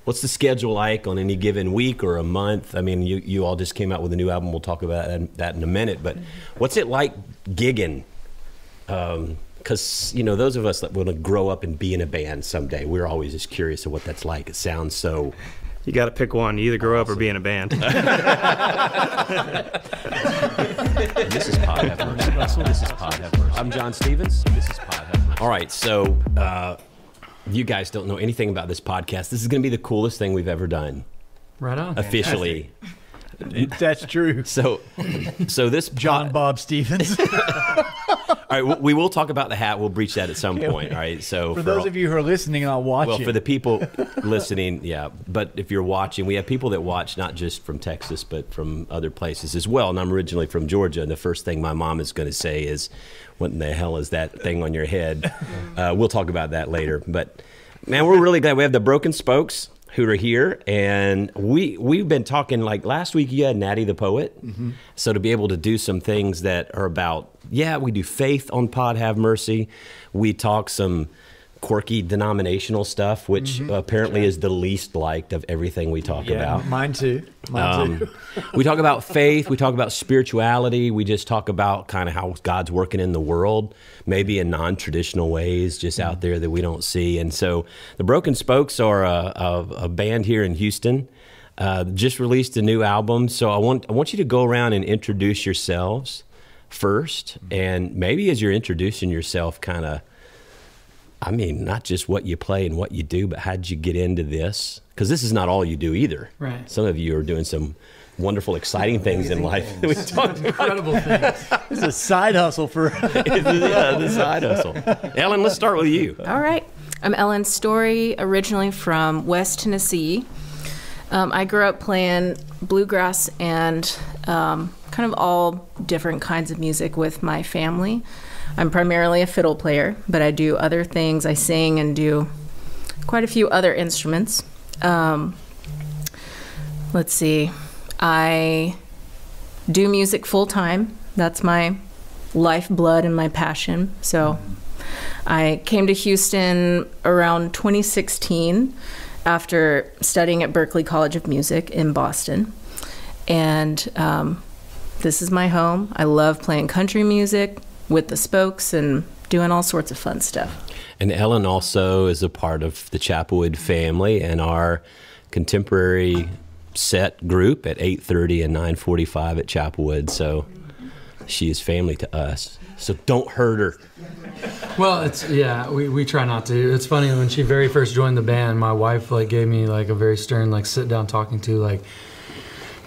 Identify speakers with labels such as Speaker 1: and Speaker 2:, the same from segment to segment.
Speaker 1: what's the schedule like on any given week or a month? I mean, you all just came out with a new album. We'll talk about that in a minute. But what's it like gigging? Because, you know, those of us that want to grow up and be in a band someday, we're always just curious of what that's like. It sounds so...
Speaker 2: You got to pick one. You either grow up or be in a band.
Speaker 1: This is Pod Heifers. This is Pod Heifers. I'm John Stevens. This is Pod Heifers. All right, so you guys don't know anything about this podcast. This is going to be the coolest thing we've ever done.
Speaker 3: Right on.
Speaker 1: Officially.
Speaker 4: That's true.
Speaker 1: So this
Speaker 4: John Bob Stevens.
Speaker 1: All right, we will talk about the hat. We'll breach that at some point. All right. So
Speaker 4: for those of you who are listening, I'll watch it.
Speaker 1: Well, for the people listening, yeah. But if you're watching, we have people that watch not just from Texas, but from other places as well. And I'm originally from Georgia. And the first thing my mom is going to say is, "What in the hell is that thing on your head?" We'll talk about that later. But man, we're really glad we have the Broken Spokes who are here, and we've been talking, like last week you had Natty the Poet. So to be able to do some things that are about, we do faith on Pod Have Mercy. We talk some quirky denominational stuff, which apparently is the least liked of everything we talk about.
Speaker 4: Mine too. Mine too.
Speaker 1: We talk about faith. We talk about spirituality. We just talk about kind of how God's working in the world, maybe in non-traditional ways, just out there that we don't see. And so the Broken Spokes are a band here in Houston. Just released a new album. So I want you to go around and introduce yourselves first. And maybe as you're introducing yourself, kind of, I mean, not just what you play and what you do, but how did you get into this? Because this is not all you do either.
Speaker 3: Right.
Speaker 1: Some of you are doing some wonderful, exciting things in life. We talked
Speaker 3: Incredible things.
Speaker 4: It's a side hustle for...
Speaker 1: the side hustle. Ellen, let's start with you.
Speaker 5: All right. I'm Ellen Story, originally from West Tennessee. I grew up playing bluegrass and kind of all different kinds of music with my family. I'm primarily a fiddle player, but I do other things. I sing and do quite a few other instruments. Let's see. I do music full time. That's my lifeblood and my passion. So I came to Houston around 2016 after studying at Berklee College of Music in Boston. And this is my home. I love playing country music with the Spokes and doing all sorts of fun stuff.
Speaker 1: And Ellen also is a part of the Chapelwood family and our contemporary set group at 8:30 and 9:45 at Chapelwood. So she is family to us. So don't hurt her.
Speaker 3: Well, we try not to. It's funny, when she very first joined the band, my wife gave me a very stern sit down talking to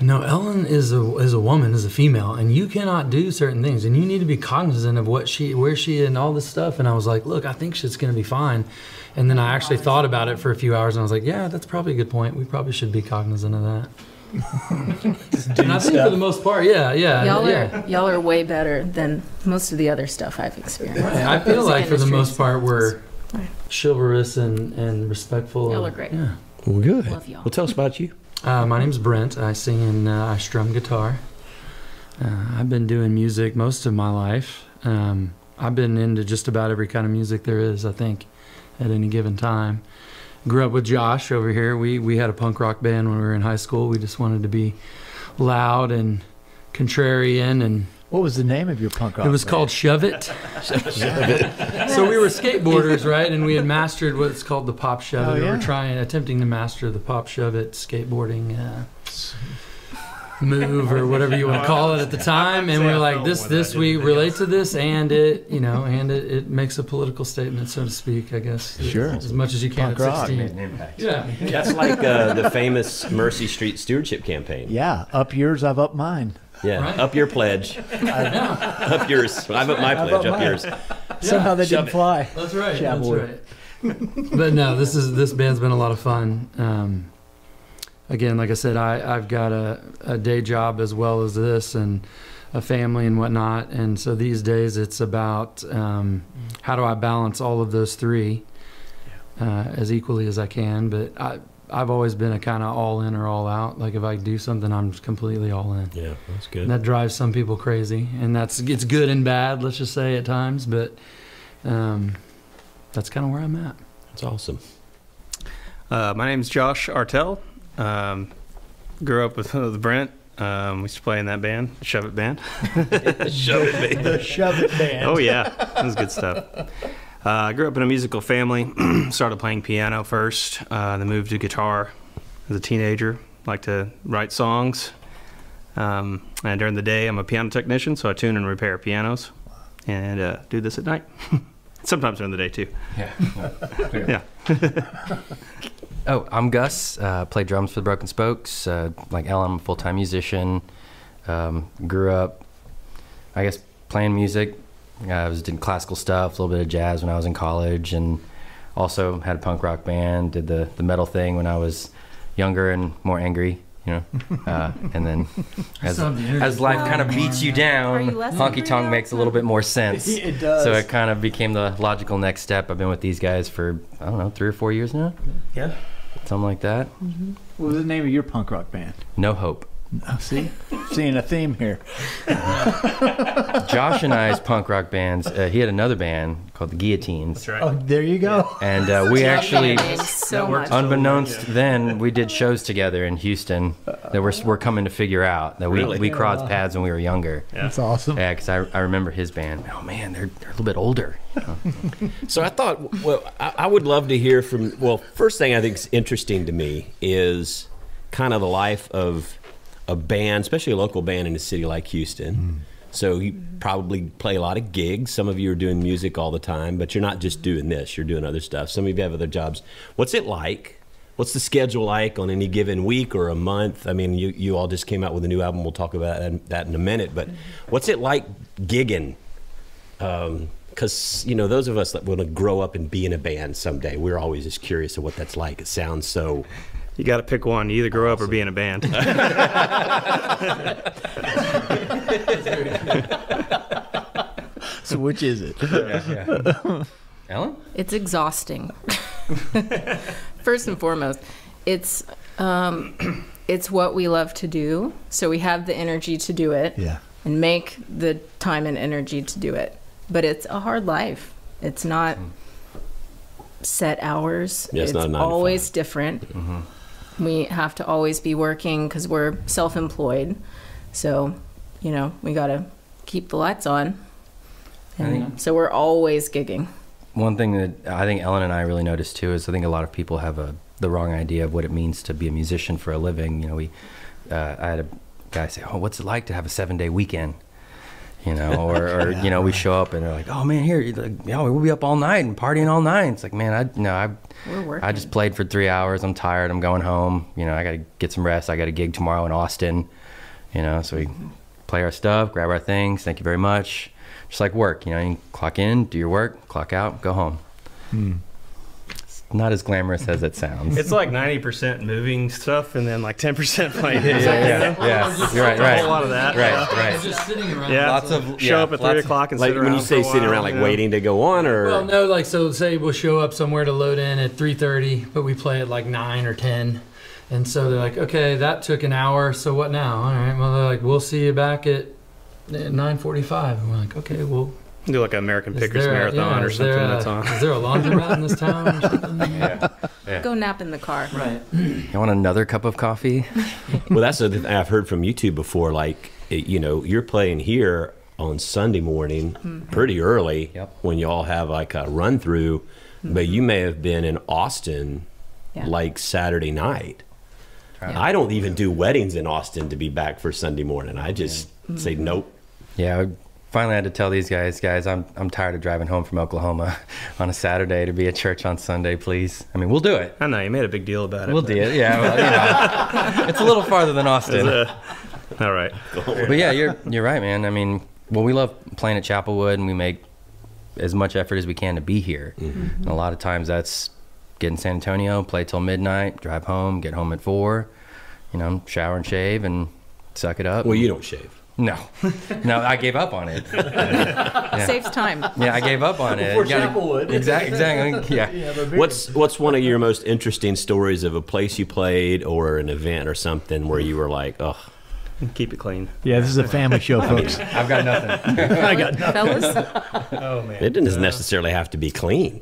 Speaker 3: no, Ellen is a woman, is a female, and you cannot do certain things, and you need to be cognizant of where she and all this stuff. And I was like, look, I think she's going to be fine. And then I actually thought about it for a few hours, and I was like, yeah, that's probably a good point. We probably should be cognizant of that. And I think for the most part,
Speaker 5: Y'all are way better than most of the other stuff I've experienced.
Speaker 3: Right. I feel like for the most part we're chivalrous and respectful.
Speaker 5: Y'all are great.
Speaker 3: Yeah.
Speaker 1: Well, good.
Speaker 5: Love y'all.
Speaker 1: Well, tell us about you.
Speaker 3: My name's Brent. I sing and I strum guitar. I've been doing music most of my life. I've been into just about every kind of music there is, I think, at any given time. Grew up with Josh over here. We had a punk rock band when we were in high school. We just wanted to be loud and contrarian. And
Speaker 4: what was the name of your punk rock band?
Speaker 3: It was called Shove It. So we were skateboarders, right? And we had mastered what's called the pop shove it. We were attempting to master the pop shove it skateboarding move, or whatever you want to call it at the time. And we were like, this we relate to this, and it makes a political statement, so to speak, I guess.
Speaker 4: Sure.
Speaker 3: As much as you can at 16. Yeah.
Speaker 1: That's like the famous Mercy Street Stewardship Campaign.
Speaker 4: Yeah. Up yours, I've up mine.
Speaker 1: Yeah. Right. Up your pledge. Up yours. I've up my pledge. Up yours.
Speaker 4: Somehow that didn't fly.
Speaker 3: That's right. Chapelwood. That's right. But no, this band's been a lot of fun. Again, like I said, I've got a day job as well as this, and a family and whatnot. And so these days it's about how do I balance all of those three as equally as I can. But I've always been a kind of all in or all out. Like if I do something, I'm completely all in.
Speaker 1: Yeah, that's good.
Speaker 3: And that drives some people crazy, and it's good and bad, let's just say, at times. But that's kind of where I'm at.
Speaker 1: That's awesome.
Speaker 2: My name's Josh Artell. Grew up with Brent. We used to play in that band, Shove It Band.
Speaker 1: Shove it, baby.
Speaker 4: The Shove It Band.
Speaker 2: Oh, yeah. That was good stuff. I grew up in a musical family. Started playing piano first, then moved to guitar as a teenager. Liked to write songs. And during the day, I'm a piano technician, so I tune and repair pianos. And do this at night. Sometimes during the day, too.
Speaker 6: Yeah.
Speaker 2: Yeah.
Speaker 6: Oh, I'm Gus. Play drums for the Broken Spokes. Like Ellen, I'm a full-time musician. Grew up, I guess, playing music. I was doing classical stuff, a little bit of jazz when I was in college, and also had a punk rock band. Did the metal thing when I was younger and more angry, you know. And then as life kind of beats you down, honky tonk makes a little bit more sense.
Speaker 4: It does.
Speaker 6: So it kind of became the logical next step. I've been with these guys for, I don't know, 3 or 4 years now.
Speaker 2: Yeah.
Speaker 6: Something like that.
Speaker 4: What was the name of your punk rock band?
Speaker 6: No Hope.
Speaker 4: Oh, see? Seeing a theme here.
Speaker 6: Josh and I's punk rock bands, he had another band called the Guillotines.
Speaker 2: That's right.
Speaker 4: Oh, there you go.
Speaker 6: And we actually,
Speaker 5: so much.
Speaker 6: unbeknownst then, we did shows together in Houston that we're coming to figure out. That we crossed paths when we were younger.
Speaker 2: Yeah.
Speaker 4: That's awesome.
Speaker 6: Yeah, because I remember his band. Oh, man, they're a little bit older.
Speaker 1: So I thought, well, I would love to hear from, well, first thing I think is interesting to me is kind of the life of a band, especially a local band in a city like Houston. So you probably play a lot of gigs. Some of you are doing music all the time, but you're not just doing this, you're doing other stuff. Some of you have other jobs. What's it like? What's the schedule like on any given week or a month? I mean, you all just came out with a new album. We'll talk about that in a minute, but what's it like gigging? Because, you know, those of us that want to grow up and be in a band someday, we're always just curious of what that's like. It sounds so...
Speaker 2: You got to pick one. You either grow up or be in a band.
Speaker 4: So which is it?
Speaker 6: Ellen?
Speaker 5: It's exhausting. First and foremost, it's what we love to do, so we have the energy to do it.
Speaker 4: Yeah.
Speaker 5: And make the time and energy to do it. But it's a hard life. It's not set hours.
Speaker 1: Yeah, it's not a 9 to 5.
Speaker 5: Always different. We have to always be working because we're self-employed. So, you know, we got to keep the lights on. And so we're always gigging.
Speaker 6: One thing that I think Ellen and I really noticed too is I think a lot of people have the wrong idea of what it means to be a musician for a living. You know, I had a guy say, "Oh, what's it like to have a 7-day weekend?" You know, or you know, we show up and they're like, "Oh man, here, we'll be up all night and partying all night." It's like, man,
Speaker 5: We're working.
Speaker 6: I just played for 3 hours. I'm tired. I'm going home. You know, I got to get some rest. I got a gig tomorrow in Austin. You know, so we play our stuff, grab our things. Thank you very much. Just like work, you know, you clock in, do your work, clock out, go home. It's not as glamorous as it sounds.
Speaker 2: It's like 90% moving stuff and then like 10% playing.
Speaker 6: Yeah. You're right.
Speaker 2: A whole lot of that.
Speaker 6: Right.
Speaker 3: Just sitting around.
Speaker 2: Yeah.
Speaker 6: Lots of
Speaker 2: Show up at 3 o'clock and
Speaker 1: Like
Speaker 2: sit around
Speaker 1: when you say
Speaker 2: for a
Speaker 1: sitting
Speaker 2: while,
Speaker 1: around, like
Speaker 2: you know?
Speaker 1: waiting to go on, or
Speaker 3: Well, no, like, so say we'll show up somewhere to load in at 3:30, but we play at like 9 or 10. And so they're like, okay, that took an hour, so what now? All right, well, they're like, we'll see you back at 9:45. And we're like, okay, well,
Speaker 2: Do like an American Pickers Marathon or something that's on.
Speaker 3: Is there a laundromat in this town or something?
Speaker 5: Go nap in the car.
Speaker 3: Right.
Speaker 6: You want another cup of coffee?
Speaker 1: well, that's the thing I've heard from you two before. Like, you know, you're playing here on Sunday morning, pretty early, when you all have like a run through, but you may have been in Austin like Saturday night. I don't even do weddings in Austin to be back for Sunday morning. I just say nope.
Speaker 6: Yeah, I finally had to tell these guys, I'm tired of driving home from Oklahoma on a Saturday to be at church on Sunday, please. I mean, we'll do it.
Speaker 2: I know, you made a big deal about it.
Speaker 6: We'll do it, yeah. Well, you know, it's a little farther than Austin.
Speaker 2: All right.
Speaker 6: But yeah, you're right, man. I mean, well, we love playing at Chapelwood, and we make as much effort as we can to be here. And a lot of times that's get in San Antonio, play till midnight, drive home, get home at 4, you know, shower and shave and suck it up.
Speaker 1: Well, you don't shave.
Speaker 6: No, I gave up on it.
Speaker 5: Saves time.
Speaker 6: Yeah, I gave up on it.
Speaker 4: Before Chapelwood.
Speaker 6: Exactly. Yeah.
Speaker 1: What's one of your most interesting stories of a place you played or an event or something where you were like, oh,
Speaker 2: Keep it clean.
Speaker 4: Yeah, this is a family show, folks.
Speaker 6: I've got nothing.
Speaker 4: I got nothing.
Speaker 5: Fellas?
Speaker 2: Oh, man.
Speaker 1: it didn't necessarily have to be clean.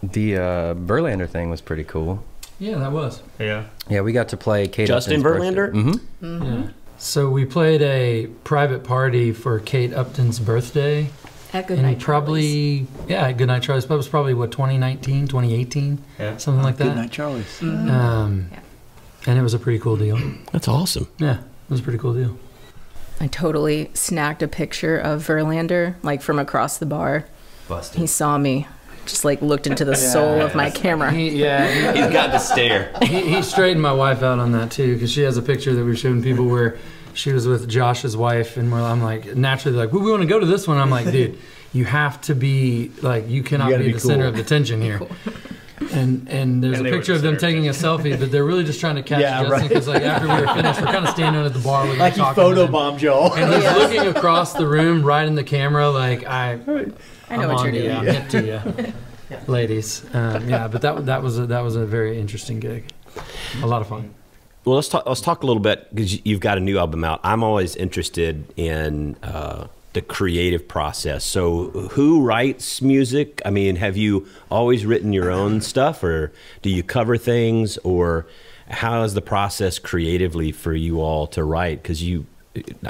Speaker 6: The Verlander thing was pretty cool.
Speaker 3: Yeah, that was.
Speaker 2: Yeah.
Speaker 6: Yeah, we got to play Kate
Speaker 1: Justin
Speaker 6: Upton's
Speaker 1: Verlander?
Speaker 6: birthday.
Speaker 3: Yeah. So we played a private party for Kate Upton's birthday.
Speaker 5: At Good
Speaker 3: And
Speaker 5: Night
Speaker 3: probably, yeah, Good Night Charlie's. That was probably, what, 2019, 2018?
Speaker 2: Yeah.
Speaker 3: Something like that.
Speaker 4: Good night, Charlie's.
Speaker 3: And it was a pretty cool deal.
Speaker 1: That's awesome.
Speaker 3: Yeah, it was a pretty cool deal.
Speaker 5: I totally snagged a picture of Verlander, like from across the bar.
Speaker 6: Busted.
Speaker 5: He saw me, just like looked into the soul of my camera.
Speaker 3: He's
Speaker 1: got the stare.
Speaker 3: He straightened my wife out on that too, because she has a picture that we've shown people where she was with Josh's wife, and I'm like, naturally like, well, we want to go to this one. I'm like, dude, you have to be like, you cannot
Speaker 4: You gotta
Speaker 3: be
Speaker 4: be
Speaker 3: the
Speaker 4: cool.
Speaker 3: center of attention here. And there's
Speaker 2: And
Speaker 3: a
Speaker 2: they
Speaker 3: picture
Speaker 2: were
Speaker 3: of them
Speaker 2: the center
Speaker 3: taking a selfie, but they're really just trying to catch
Speaker 4: Yeah,
Speaker 3: Justin,
Speaker 4: right.
Speaker 3: because like after we were finished, we're kind of standing at the bar,
Speaker 4: Like he
Speaker 3: talking to them.
Speaker 4: photobombed y'all.
Speaker 3: And he's looking across the room, right in the camera, like
Speaker 5: I know
Speaker 3: I'm
Speaker 5: what
Speaker 3: on
Speaker 5: you're
Speaker 3: to you,
Speaker 5: doing.
Speaker 3: I'm hip to you, ladies. Yeah, but that was a very interesting gig, a lot of fun.
Speaker 1: Well, let's talk a little bit, because you've got a new album out. I'm always interested in the creative process. So who writes music? I mean, have you always written your own stuff, or do you cover things, or how is the process creatively for you all to write? Because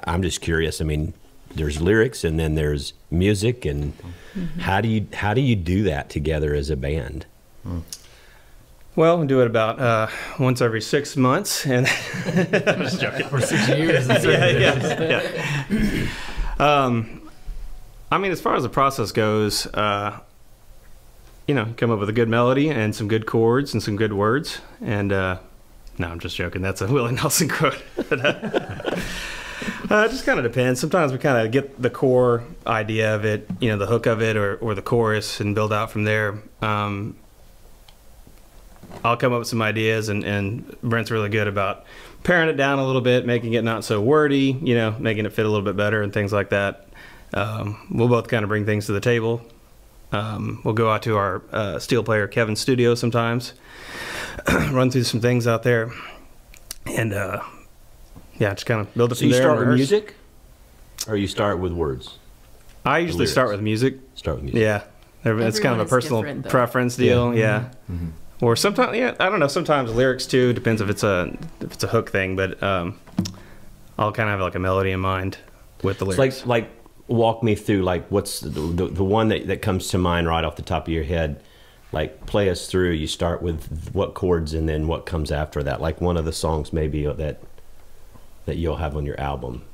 Speaker 1: I'm just curious. I mean, there's lyrics and then there's music, and how do you do that together as a band?
Speaker 2: Well, we do it about once every 6 months, and I'm just joking.
Speaker 3: For 6 years.
Speaker 2: Yeah. I mean, as far as the process goes, you know, come up with a good melody and some good chords and some good words. And no, I'm just joking. That's a Willie Nelson quote. It just kind of depends. Sometimes we kind of get the core idea of it, you know, the hook of it, or the chorus, and build out from there. I'll come up with some ideas, and Brent's really good about paring it down a little bit, making it not so wordy, you know, making it fit a little bit better and things like that. We'll both kind of bring things to the table. We'll go out to our steel player Kevin's studio sometimes, run through some things out there, and yeah, just kind of build it
Speaker 1: So
Speaker 2: from
Speaker 1: you
Speaker 2: there.
Speaker 1: start
Speaker 2: and
Speaker 1: with
Speaker 2: rehearse.
Speaker 1: music, or you start with words?
Speaker 2: I usually
Speaker 1: lyrics.
Speaker 2: start with music.
Speaker 1: Start with music.
Speaker 2: Yeah, it's kind
Speaker 5: Everyone
Speaker 2: of a
Speaker 5: is
Speaker 2: personal
Speaker 5: different, though.
Speaker 2: preference deal. Yeah. Or sometimes, yeah, I don't know. Sometimes lyrics too. Depends if it's a hook thing. But I'll kind of have like a melody in mind with the lyrics.
Speaker 1: It's like walk me through, like, what's the one that comes to mind right off the top of your head? Like, play us through. You start with what chords, and then what comes after that? Like one of the songs maybe that you'll have on your album.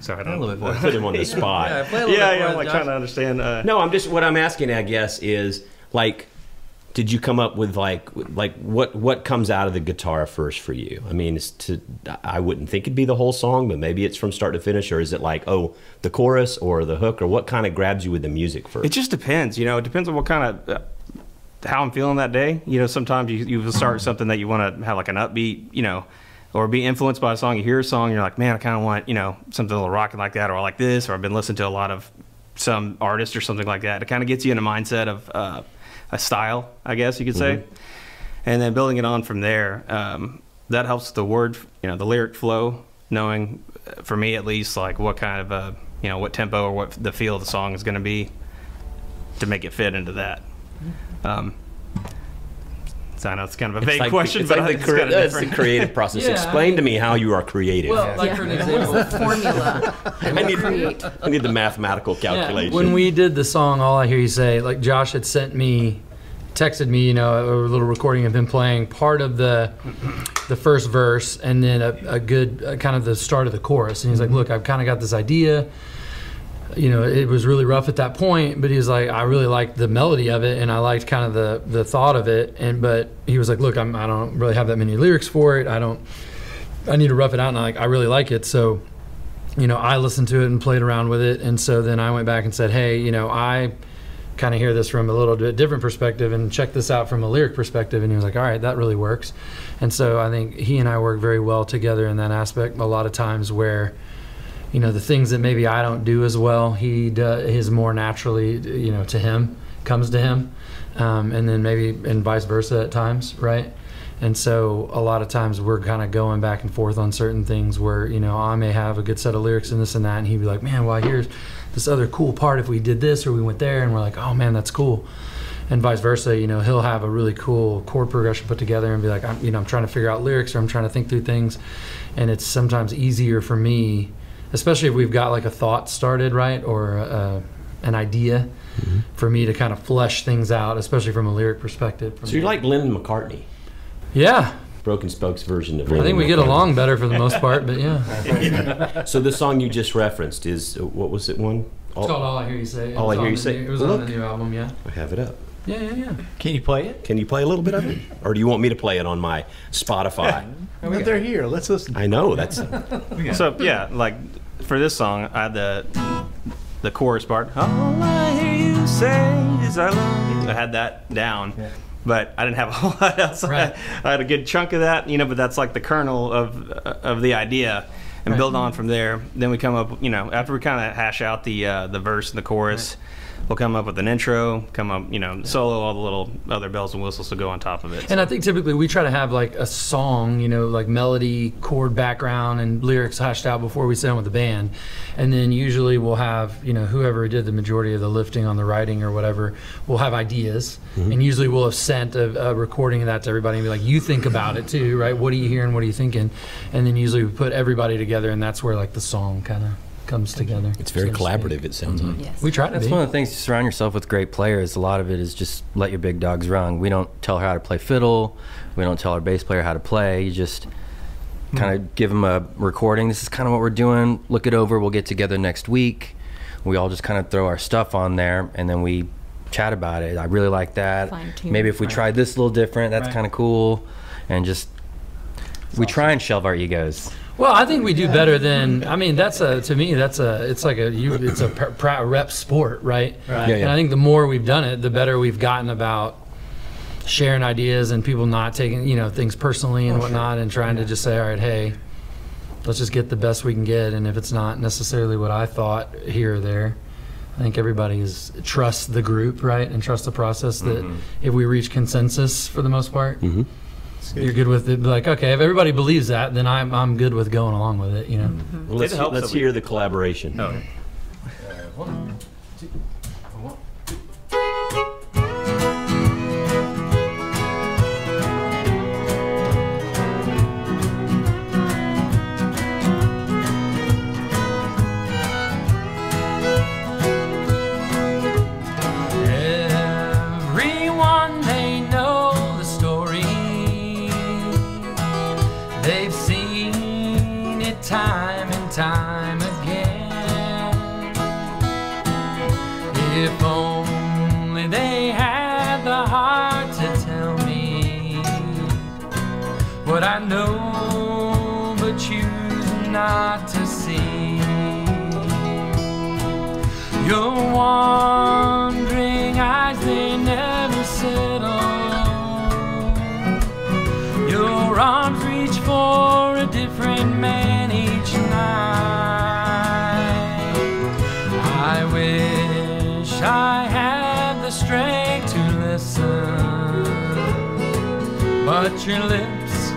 Speaker 2: Sorry, I
Speaker 6: A
Speaker 2: don't
Speaker 6: little bit more.
Speaker 1: Put him on the spot.
Speaker 2: Yeah, I'm like trying to understand.
Speaker 1: No, what I'm asking, I guess, is like, did you come up with like what comes out of the guitar first for you? I mean, I wouldn't think it'd be the whole song, but maybe it's from start to finish, or is it like, oh, the chorus or the hook, or what kind of grabs you with the music first?
Speaker 2: It just depends. You know, it depends on what kind of how I'm feeling that day. You know, sometimes you will start something that you want to have like an upbeat, you know, or be influenced by a song. You hear a song, you're like, man, I kind of want, you know, something a little rocking like that, or I like this, or I've been listening to a lot of some artist or something like that. It kind of gets you in a mindset of a style, I guess you could say. And then building it on from there, that helps the word, you know, the lyric flow, knowing, for me at least, like what kind of, you know, what tempo or what the feel of the song is going to be to make it fit into that. So I know it's kind of a vague question, but
Speaker 1: like
Speaker 2: it's kind of
Speaker 1: it's the
Speaker 2: different.
Speaker 1: creative process.
Speaker 3: Yeah,
Speaker 1: Explain to me how you are creative.
Speaker 3: Well, like
Speaker 5: Yeah.
Speaker 3: for an
Speaker 5: What's
Speaker 3: example,
Speaker 5: the formula that we create?
Speaker 1: I need the mathematical calculation.
Speaker 3: when we did the song, all I hear you say, like Josh had texted me, you know, a little recording of him playing part of the first verse, and then a good kind of the start of the chorus. And he's like, look, I've kind of got this idea. You know, it was really rough at that point, but he was like, I really liked the melody of it, and I liked kind of the thought of it. But he was like, look, I don't really have that many lyrics for it. I need to rough it out, and I really like it. So, you know, I listened to it and played around with it. And so then I went back and said, hey, you know, I kind of hear this from a little bit different perspective, and check this out from a lyric perspective. And he was like, all right, that really works. And so I think he and I work very well together in that aspect. A lot of times where, you know, the things that maybe I don't do as well, he does his more naturally, you know, comes to him. And then maybe, and vice versa at times, right? And so a lot of times we're kind of going back and forth on certain things where, you know, I may have a good set of lyrics and this and that, and he'd be like, man, well, I hear this other cool part if we did this or we went there, and we're like, oh man, that's cool. And vice versa, you know, he'll have a really cool chord progression put together and be like, I'm trying to figure out lyrics, or I'm trying to think through things. And it's sometimes easier for me, especially if we've got like a thought started, right, or an idea, for me to kind of flesh things out, especially from a lyric perspective.
Speaker 1: So you're like Lennon McCartney.
Speaker 3: Yeah.
Speaker 1: Broken Spokes version of
Speaker 3: I think we get along better for the most part, but yeah.
Speaker 1: So the song you just referenced is, what was it one?
Speaker 3: It's called All I Hear You Say.
Speaker 1: All I Hear You Say.
Speaker 3: It was on the new album, yeah.
Speaker 1: I have it up.
Speaker 3: Yeah.
Speaker 4: Can you play it?
Speaker 1: Can you play a little bit of it? Or do you want me to play it on my Spotify?
Speaker 4: Well, they're here. Let's listen.
Speaker 1: I know, that's...
Speaker 2: So yeah, like for this song, I had the chorus part. All I hear you say is I love you. I had that down, but I didn't have a whole lot else.
Speaker 3: Right.
Speaker 2: I had a good chunk of that, you know, but that's like the kernel of the idea, and build on from there. Then we come up, you know, after we kind of hash out the verse and the chorus. We'll come up with an intro, come up, you know, solo, all the little other bells and whistles to go on top of it.
Speaker 3: And I think typically we try to have like a song, you know, like melody, chord, background, and lyrics hashed out before we sit down with the band. And then usually we'll have, you know, whoever did the majority of the lifting on the writing or whatever, we'll have ideas. And usually we'll have sent a recording of that to everybody and be like, you think about it too, right? What are you hearing? What are you thinking? And then usually we put everybody together, and that's where like the song kind of comes together.
Speaker 1: It's very collaborative, it sounds like.
Speaker 5: Yes.
Speaker 3: We try to
Speaker 6: That's
Speaker 3: be.
Speaker 6: one of the things. You surround yourself with great players. A lot of it is just let your big dogs run. We don't tell her how to play fiddle. We don't tell our bass player how to play. You just kind of give them a recording. This is kind of what we're doing. Look it over. We'll get together next week. We all just kind of throw our stuff on there, and then we chat about it. I really like that.
Speaker 5: Fine-tune.
Speaker 6: Maybe if we tried this a little different, that's
Speaker 3: Right.
Speaker 6: kind of cool. And just we try and shelve our egos.
Speaker 3: Well, I think we do better than. I mean, to me, it's a rep sport, right?
Speaker 4: Right.
Speaker 1: Yeah,
Speaker 3: And I think the more we've done it, the better we've gotten about sharing ideas and people not taking, you know, things personally and whatnot, and trying to just say, all right, hey, let's just get the best we can get. And if it's not necessarily what I thought here or there, I think everybody trusts the group, right, and trust the process. That if we reach consensus for the most part. You're good with it. Like, okay, if everybody believes that, then I'm good with going along with it. You know.
Speaker 1: Well,
Speaker 2: It helps
Speaker 1: let's
Speaker 2: that we-
Speaker 1: hear the collaboration.
Speaker 2: Oh.
Speaker 3: Everyone, they know the story. They've seen it time and time again. If only they had the heart to tell me what I know but choose not to see. Your wandering eyes, they never settle. Your arms reach for a different man each night. I wish I had the strength to listen, but your lips,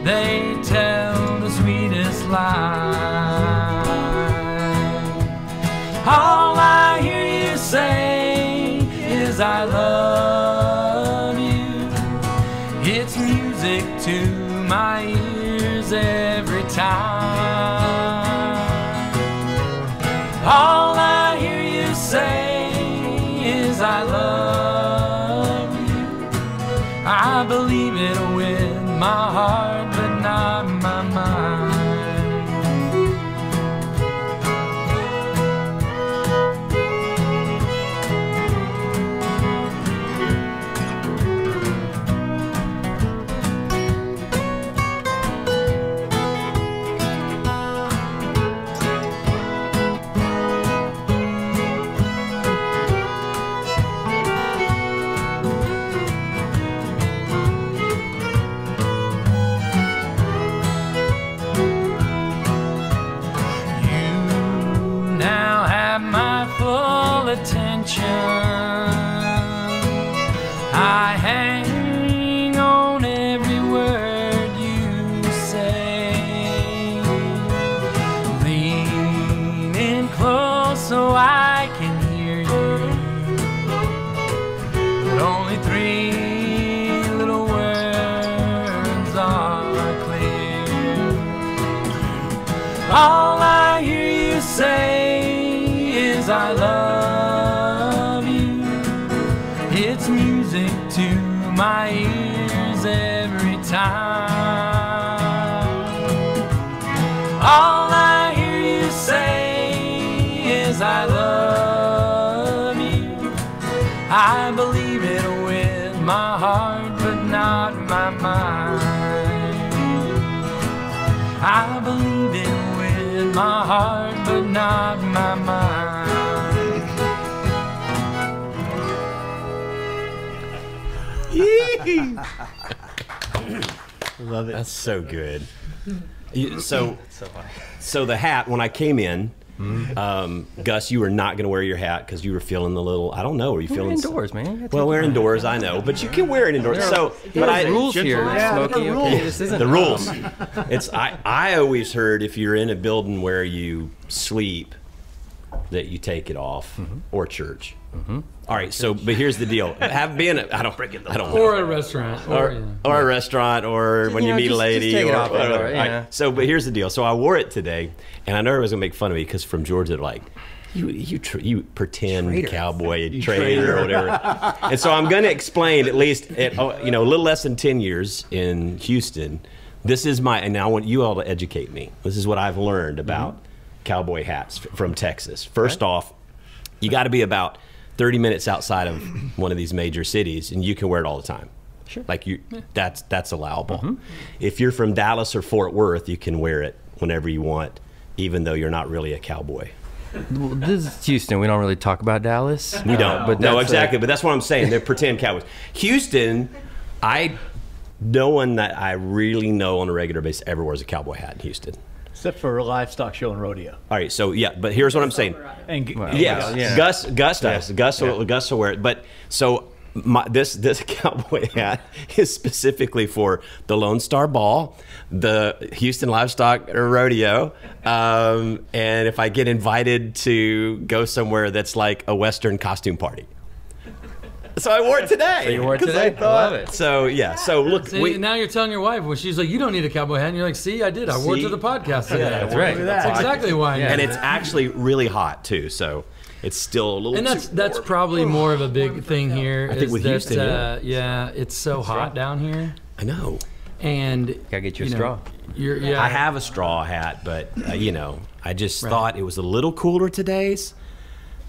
Speaker 3: they tell the sweetest lie. All I hear you say is I love you. It's music to my ears every time. All I hear you say is I love you. I believe it with my heart, but not my mind. Attention, I hang on every word you say, leaning close so I All I hear you say is I love you. It's music to my ears every time. All I hear you say is I love you. I believe it with my heart, but not my mind. I believe it with my heart, but not my mind.
Speaker 4: Love it.
Speaker 1: That's so good. So the hat, when I came in, Gus, you were not going to wear your hat because you were feeling the little, I don't know, were you
Speaker 6: We're
Speaker 1: feeling
Speaker 6: indoors, man.
Speaker 1: Well, we're indoors, I know, but you can wear it indoors. So, but I
Speaker 6: rules here, Smokey. Okay, this isn't
Speaker 1: the rules. It's I always heard if you're in a building where you sleep, that you take it off, or church. All right, so but here's the deal: I don't know.
Speaker 3: Or a restaurant.
Speaker 1: Or a restaurant, or when you meet a lady,
Speaker 6: just take it
Speaker 1: or
Speaker 6: off,
Speaker 1: whatever.
Speaker 6: right, yeah.
Speaker 1: Right, so, but here's the deal. So I wore it today, and I know everyone's gonna make fun of me because from Georgia, they're like, you pretend cowboy trader or whatever. And so I'm gonna explain at least, a little less than 10 years in Houston. This is and now I want you all to educate me. This is what I've learned about cowboy hats from Texas. First off, you got to be about 30 minutes outside of one of these major cities, and you can wear it all the time.
Speaker 6: Sure.
Speaker 1: Like that's allowable. If you're from Dallas or Fort Worth, you can wear it whenever you want, even though you're not really a cowboy.
Speaker 6: Well, this is Houston. We don't really talk about Dallas.
Speaker 1: We don't.
Speaker 6: But
Speaker 1: No,
Speaker 6: that's
Speaker 1: exactly. But that's what I'm saying. They're pretend cowboys. Houston, no one that I really know on a regular basis ever wears a cowboy hat in Houston.
Speaker 4: Except for a livestock show and rodeo.
Speaker 1: All right, so yeah, but here's what I'm saying.
Speaker 4: And
Speaker 1: Yes, Gus does. Gus will wear it. But so this cowboy hat is specifically for the Lone Star Ball, the Houston Livestock Rodeo, and if I get invited to go somewhere that's like a Western costume party. So I wore it today.
Speaker 6: So you wore it today? I love it.
Speaker 1: So yeah. So look,
Speaker 3: See, now you're telling your wife, well, she's like, you don't need a cowboy hat. And you're like, see, I did. I wore it to the podcast today.
Speaker 1: that's
Speaker 6: right.
Speaker 3: That's exactly why. I
Speaker 1: and
Speaker 3: did
Speaker 1: it's
Speaker 3: it.
Speaker 1: actually really hot too. So it's still a little.
Speaker 3: And that's probably more of a big thing here.
Speaker 1: I think with Houston,
Speaker 3: it's so hot down here.
Speaker 1: I know.
Speaker 3: And
Speaker 6: Gotta get you a straw.
Speaker 1: I have a straw hat, but I just thought it was a little cooler today's.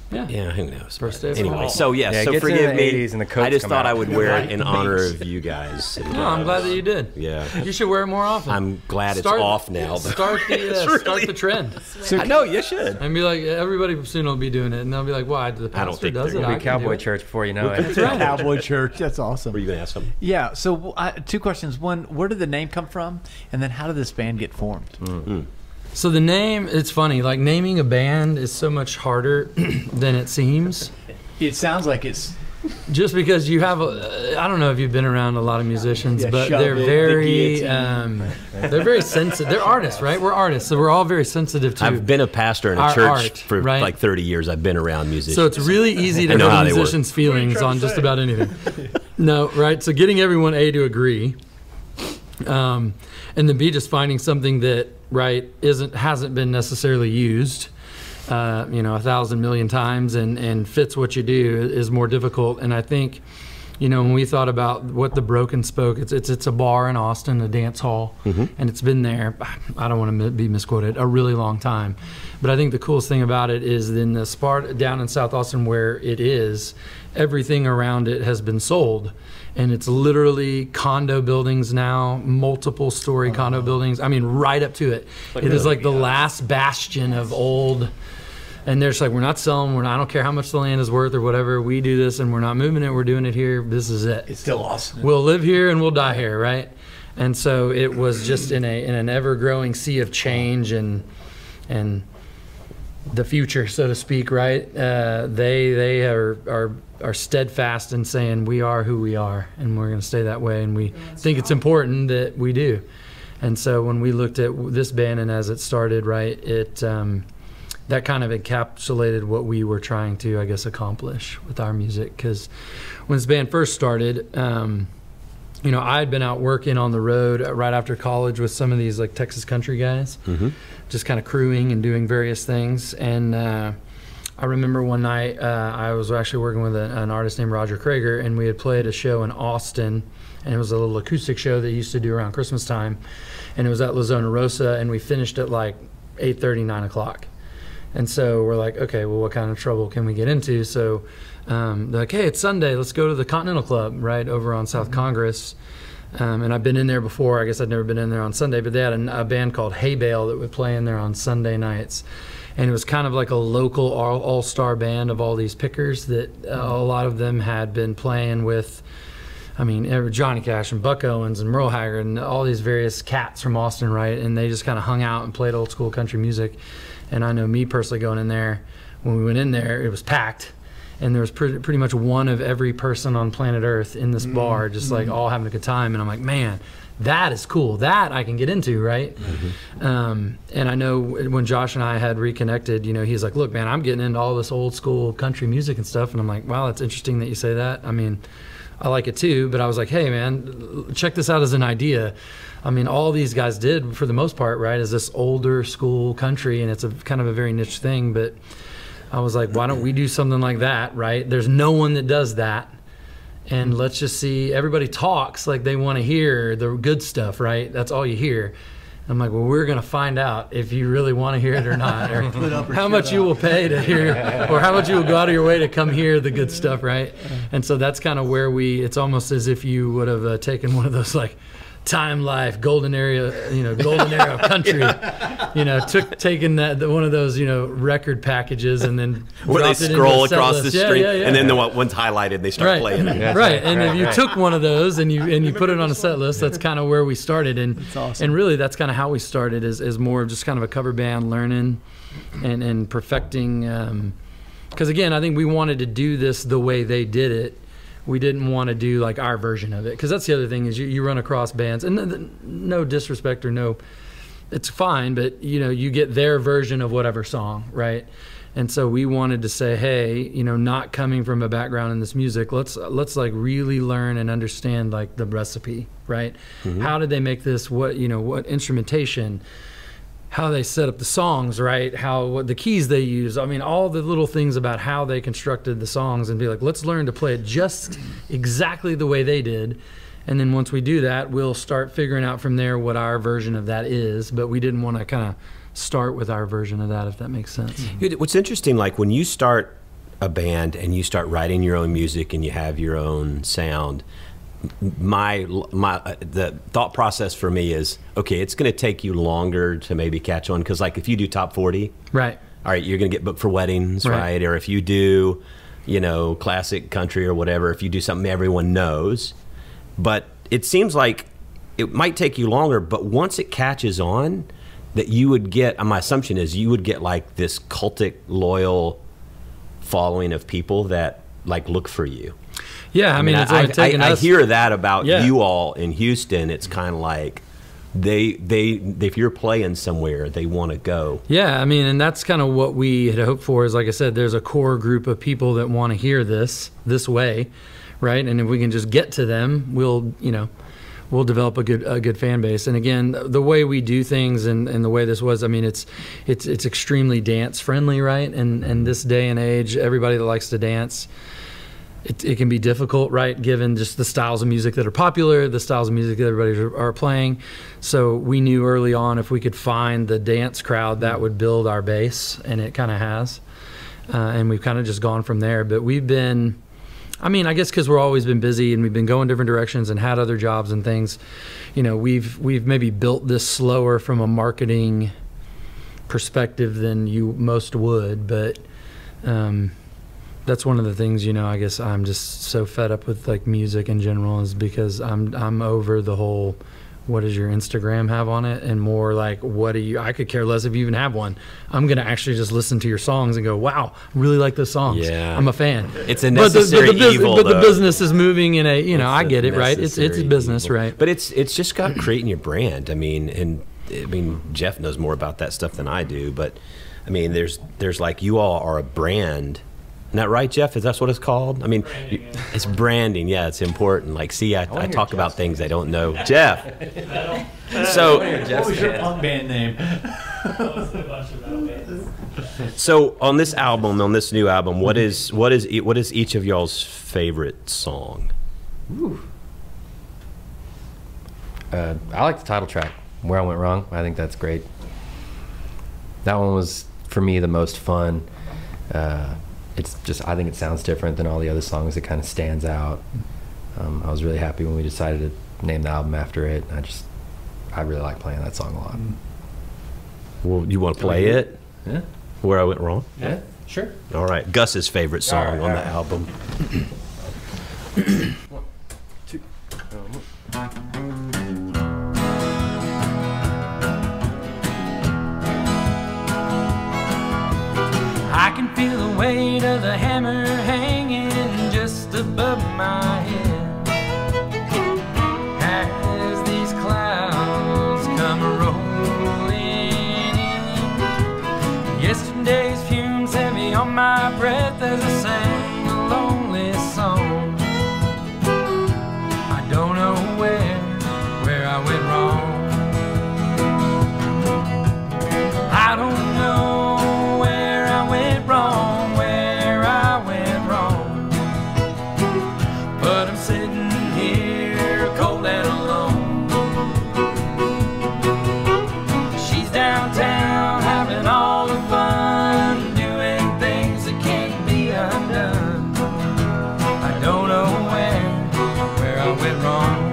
Speaker 1: Yeah, who knows?
Speaker 3: First day of
Speaker 1: anyway,
Speaker 3: fall.
Speaker 1: so
Speaker 6: Yeah, it
Speaker 1: so
Speaker 6: gets
Speaker 1: forgive
Speaker 6: into the
Speaker 1: me.
Speaker 6: 80s and the coats
Speaker 1: I just
Speaker 6: come
Speaker 1: thought
Speaker 6: out.
Speaker 1: I would wear it in honor of you guys. And,
Speaker 3: No, I'm glad that you did.
Speaker 1: Yeah.
Speaker 3: You should wear it more often.
Speaker 1: I'm glad it's off now. But
Speaker 3: Start the trend.
Speaker 1: I know you should.
Speaker 3: And be like, everybody soon will be doing it. And they'll be like, why? The pastor
Speaker 1: think
Speaker 3: does
Speaker 1: they're
Speaker 3: it.
Speaker 6: It'll
Speaker 3: I
Speaker 6: be
Speaker 3: can do
Speaker 6: cowboy
Speaker 3: it.
Speaker 6: church before you know it.
Speaker 3: That's right.
Speaker 4: Cowboy church. That's awesome.
Speaker 1: Were you going to ask something?
Speaker 4: Yeah. So two questions. One, where did the name come from? And then how did this band get formed?
Speaker 3: So the name, it's funny. Like naming a band is so much harder than it seems.
Speaker 4: It sounds like it's
Speaker 3: Just because you have, I don't know if you've been around a lot of musicians,
Speaker 4: Yeah,
Speaker 3: but
Speaker 4: shove
Speaker 3: they're
Speaker 4: it, the
Speaker 3: very,
Speaker 4: guillotine.
Speaker 3: they're very sensitive. They're artists, right? We're artists, so we're all very sensitive to.
Speaker 1: I've been a pastor in a
Speaker 3: our
Speaker 1: church
Speaker 3: art,
Speaker 1: for
Speaker 3: right?
Speaker 1: like 30 years. I've been around musicians.
Speaker 3: So it's really easy to
Speaker 1: I know how
Speaker 3: hurt
Speaker 1: they work.
Speaker 3: musicians' feelings on just about anything. No, right? So getting everyone to agree, and then B, just finding something that hasn't been necessarily used, 1,000 million times and fits what you do is more difficult. And I think, when we thought about what the Broken Spoke, it's a bar in Austin, a dance hall, and it's been there, I don't want to be misquoted, a really long time. But I think the coolest thing about it is in the spot down in South Austin where it is, everything around it has been sold. And it's literally condo buildings now, multiple story condo buildings. I mean, right up to it. It is like the last bastion of old. And they're just like, we're not selling. I don't care how much the land is worth or whatever. We do this, and we're not moving it. We're doing it here. This is it.
Speaker 4: It's still awesome.
Speaker 3: We'll live here and we'll die here, right? And so it was just in an ever-growing sea of change and the future, so to speak, right? They are steadfast in saying we are who we are, and we're going to stay that way. And we think it's important that we do. And so when we looked at this band and as it started, right, it that kind of encapsulated what we were trying to, I guess, accomplish with our music. Because when this band first started, you know, I had been out working on the road right after college with some of these like Texas country guys, just kind of crewing and doing various things. And I remember one night I was actually working with an artist named Roger Krager, and we had played a show in Austin, and it was a little acoustic show that he used to do around Christmas time, and it was at La Zona Rosa, and we finished at like 8:30, 9 o'clock. And so we're like, okay, well, what kind of trouble can we get into? So they're like, hey, it's Sunday, let's go to the Continental Club right over on South Congress. And I've been in there before. I guess I'd never been in there on Sunday, but they had a band called Hay Bale that would play in there on Sunday nights. And it was kind of like a local all-star band of all these pickers that a lot of them had been playing with, I mean, Johnny Cash and Buck Owens and Merle Haggard and all these various cats from Austin, right? And they just kind of hung out and played old school country music. And I know me personally going in there, when we went in there, it was packed. And there was pretty much one of every person on planet Earth in this bar, just like all having a good time. And I'm like, man, that is cool. That I can get into, right? And I know when Josh and I had reconnected, you know, he's like, look, man, I'm getting into all this old school country music and stuff. And I'm like, wow, that's interesting that you say that. I mean, I like it too. But I was like, hey, man, check this out as an idea. I mean, all these guys did, for the most part, right, is this older school country. And it's a kind of a very niche thing. But I was like, why don't we do something like that, right? There's no one that does that. And let's just see, everybody talks like they want to hear the good stuff, right? That's all you hear. I'm like, well, we're going to find out if you really want to hear it or not, or how much you will pay to hear, or how much you will go out of your way to come hear the good stuff, right? And so that's kind of where it's almost as if you would have taken one of those like Time Life, golden era country, you know, taking one of those, you know, record packages and then
Speaker 1: where they scroll across the screen, and then the one's highlighted and they start playing it.
Speaker 3: Right, and if you took one of those and you put it on a set list, that's kind of where we started, and
Speaker 4: awesome.
Speaker 3: And really that's kind of how we started, is more of just kind of a cover band, learning and perfecting, because again, I think we wanted to do this the way they did it. We didn't want to do like our version of it, because that's the other thing is you run across bands, and no disrespect or no, it's fine, but you know, you get their version of whatever song, right? And so we wanted to say, hey, you know, not coming from a background in this music, let's like really learn and understand like the recipe, right? How did they make this? What instrumentation? How they set up the songs, right? What the keys they use. I mean, all the little things about how they constructed the songs, and be like, let's learn to play it just exactly the way they did. And then once we do that, we'll start figuring out from there what our version of that is. But we didn't want to kind of start with our version of that, if that makes sense.
Speaker 1: What's interesting, like when you start a band and you start writing your own music and you have your own sound, the thought process for me is, okay, it's going to take you longer to maybe catch on, because like if you do top 40,
Speaker 3: right,
Speaker 1: all right, you're going to get booked for weddings, right? Or if you do, you know, classic country or whatever, if you do something everyone knows. But it seems like it might take you longer, but once it catches on, that you would get, my assumption is you would get like this cultic loyal following of people that like look for you.
Speaker 3: Yeah, I mean, it's only taken us.
Speaker 1: I hear that about you all in Houston. It's kind of like they if you're playing somewhere, they want to go.
Speaker 3: Yeah, I mean, and that's kind of what we had hoped for. Is like I said, there's a core group of people that want to hear this way, right? And if we can just get to them, we'll develop a good fan base. And again, the way we do things and the way this was, I mean, it's extremely dance friendly, right? And this day and age, everybody that likes to dance, it can be difficult, right, given just the styles of music that are popular, the styles of music that everybody are playing. So we knew early on if we could find the dance crowd, that would build our base, and it kind of has. And we've kind of just gone from there. But we've been, I mean, I guess because we're always been busy and we've been going different directions and had other jobs and things, you know, we've maybe built this slower from a marketing perspective than you most would, but that's one of the things, you know, I guess I'm just so fed up with like music in general, is because I'm over the whole, what does your Instagram have on it, and more like, I could care less if you even have one. I'm going to actually just listen to your songs and go, wow, I really like those songs.
Speaker 1: Yeah.
Speaker 3: I'm a fan.
Speaker 1: It's a necessary evil,
Speaker 3: but the business is moving in a, you know, I get it, right? It's business,
Speaker 1: evil.
Speaker 3: Right?
Speaker 1: But it's just got creating your brand. I mean, Jeff knows more about that stuff than I do, but I mean, there's like, you all are a brand Isn't that right, Jeff? Is that what it's called? I mean, it's branding. Yeah, it's important. Like, see, I talk about things I don't know. Jeff. So,
Speaker 4: What was your punk band name?
Speaker 1: so on this album, on this new album, what is each of y'all's favorite song?
Speaker 6: I like the title track, Where I Went Wrong. I think that's great. That one was, for me, the most fun. It's just, I think it sounds different than all the other songs. It kind of stands out. I was really happy when we decided to name the album after it. I really like playing that song a lot.
Speaker 1: Well, you want to play it?
Speaker 6: Yeah.
Speaker 1: Where I Went Wrong?
Speaker 6: Yeah, sure.
Speaker 1: All right. Gus's favorite song on the album.
Speaker 7: I can feel the weight of the hammer hanging just above my head as these clouds come rolling in. Yesterday's fumes heavy on my breath as I sang a lonely song. I don't know where I went wrong. I don't know where I went wrong, but I'm sitting here cold and alone. She's downtown having all the fun, doing things that can't be undone. I don't know where I went wrong.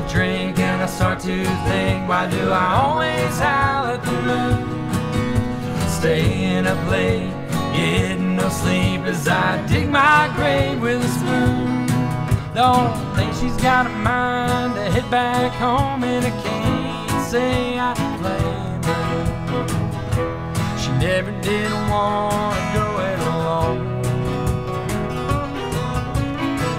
Speaker 7: Drink and I start to think, why do I always howl at the moon? Staying up late, getting no sleep as I dig my grave with a spoon. Don't think she's got a mind to head back home, and I can't say I blame her. She never did want to go it alone.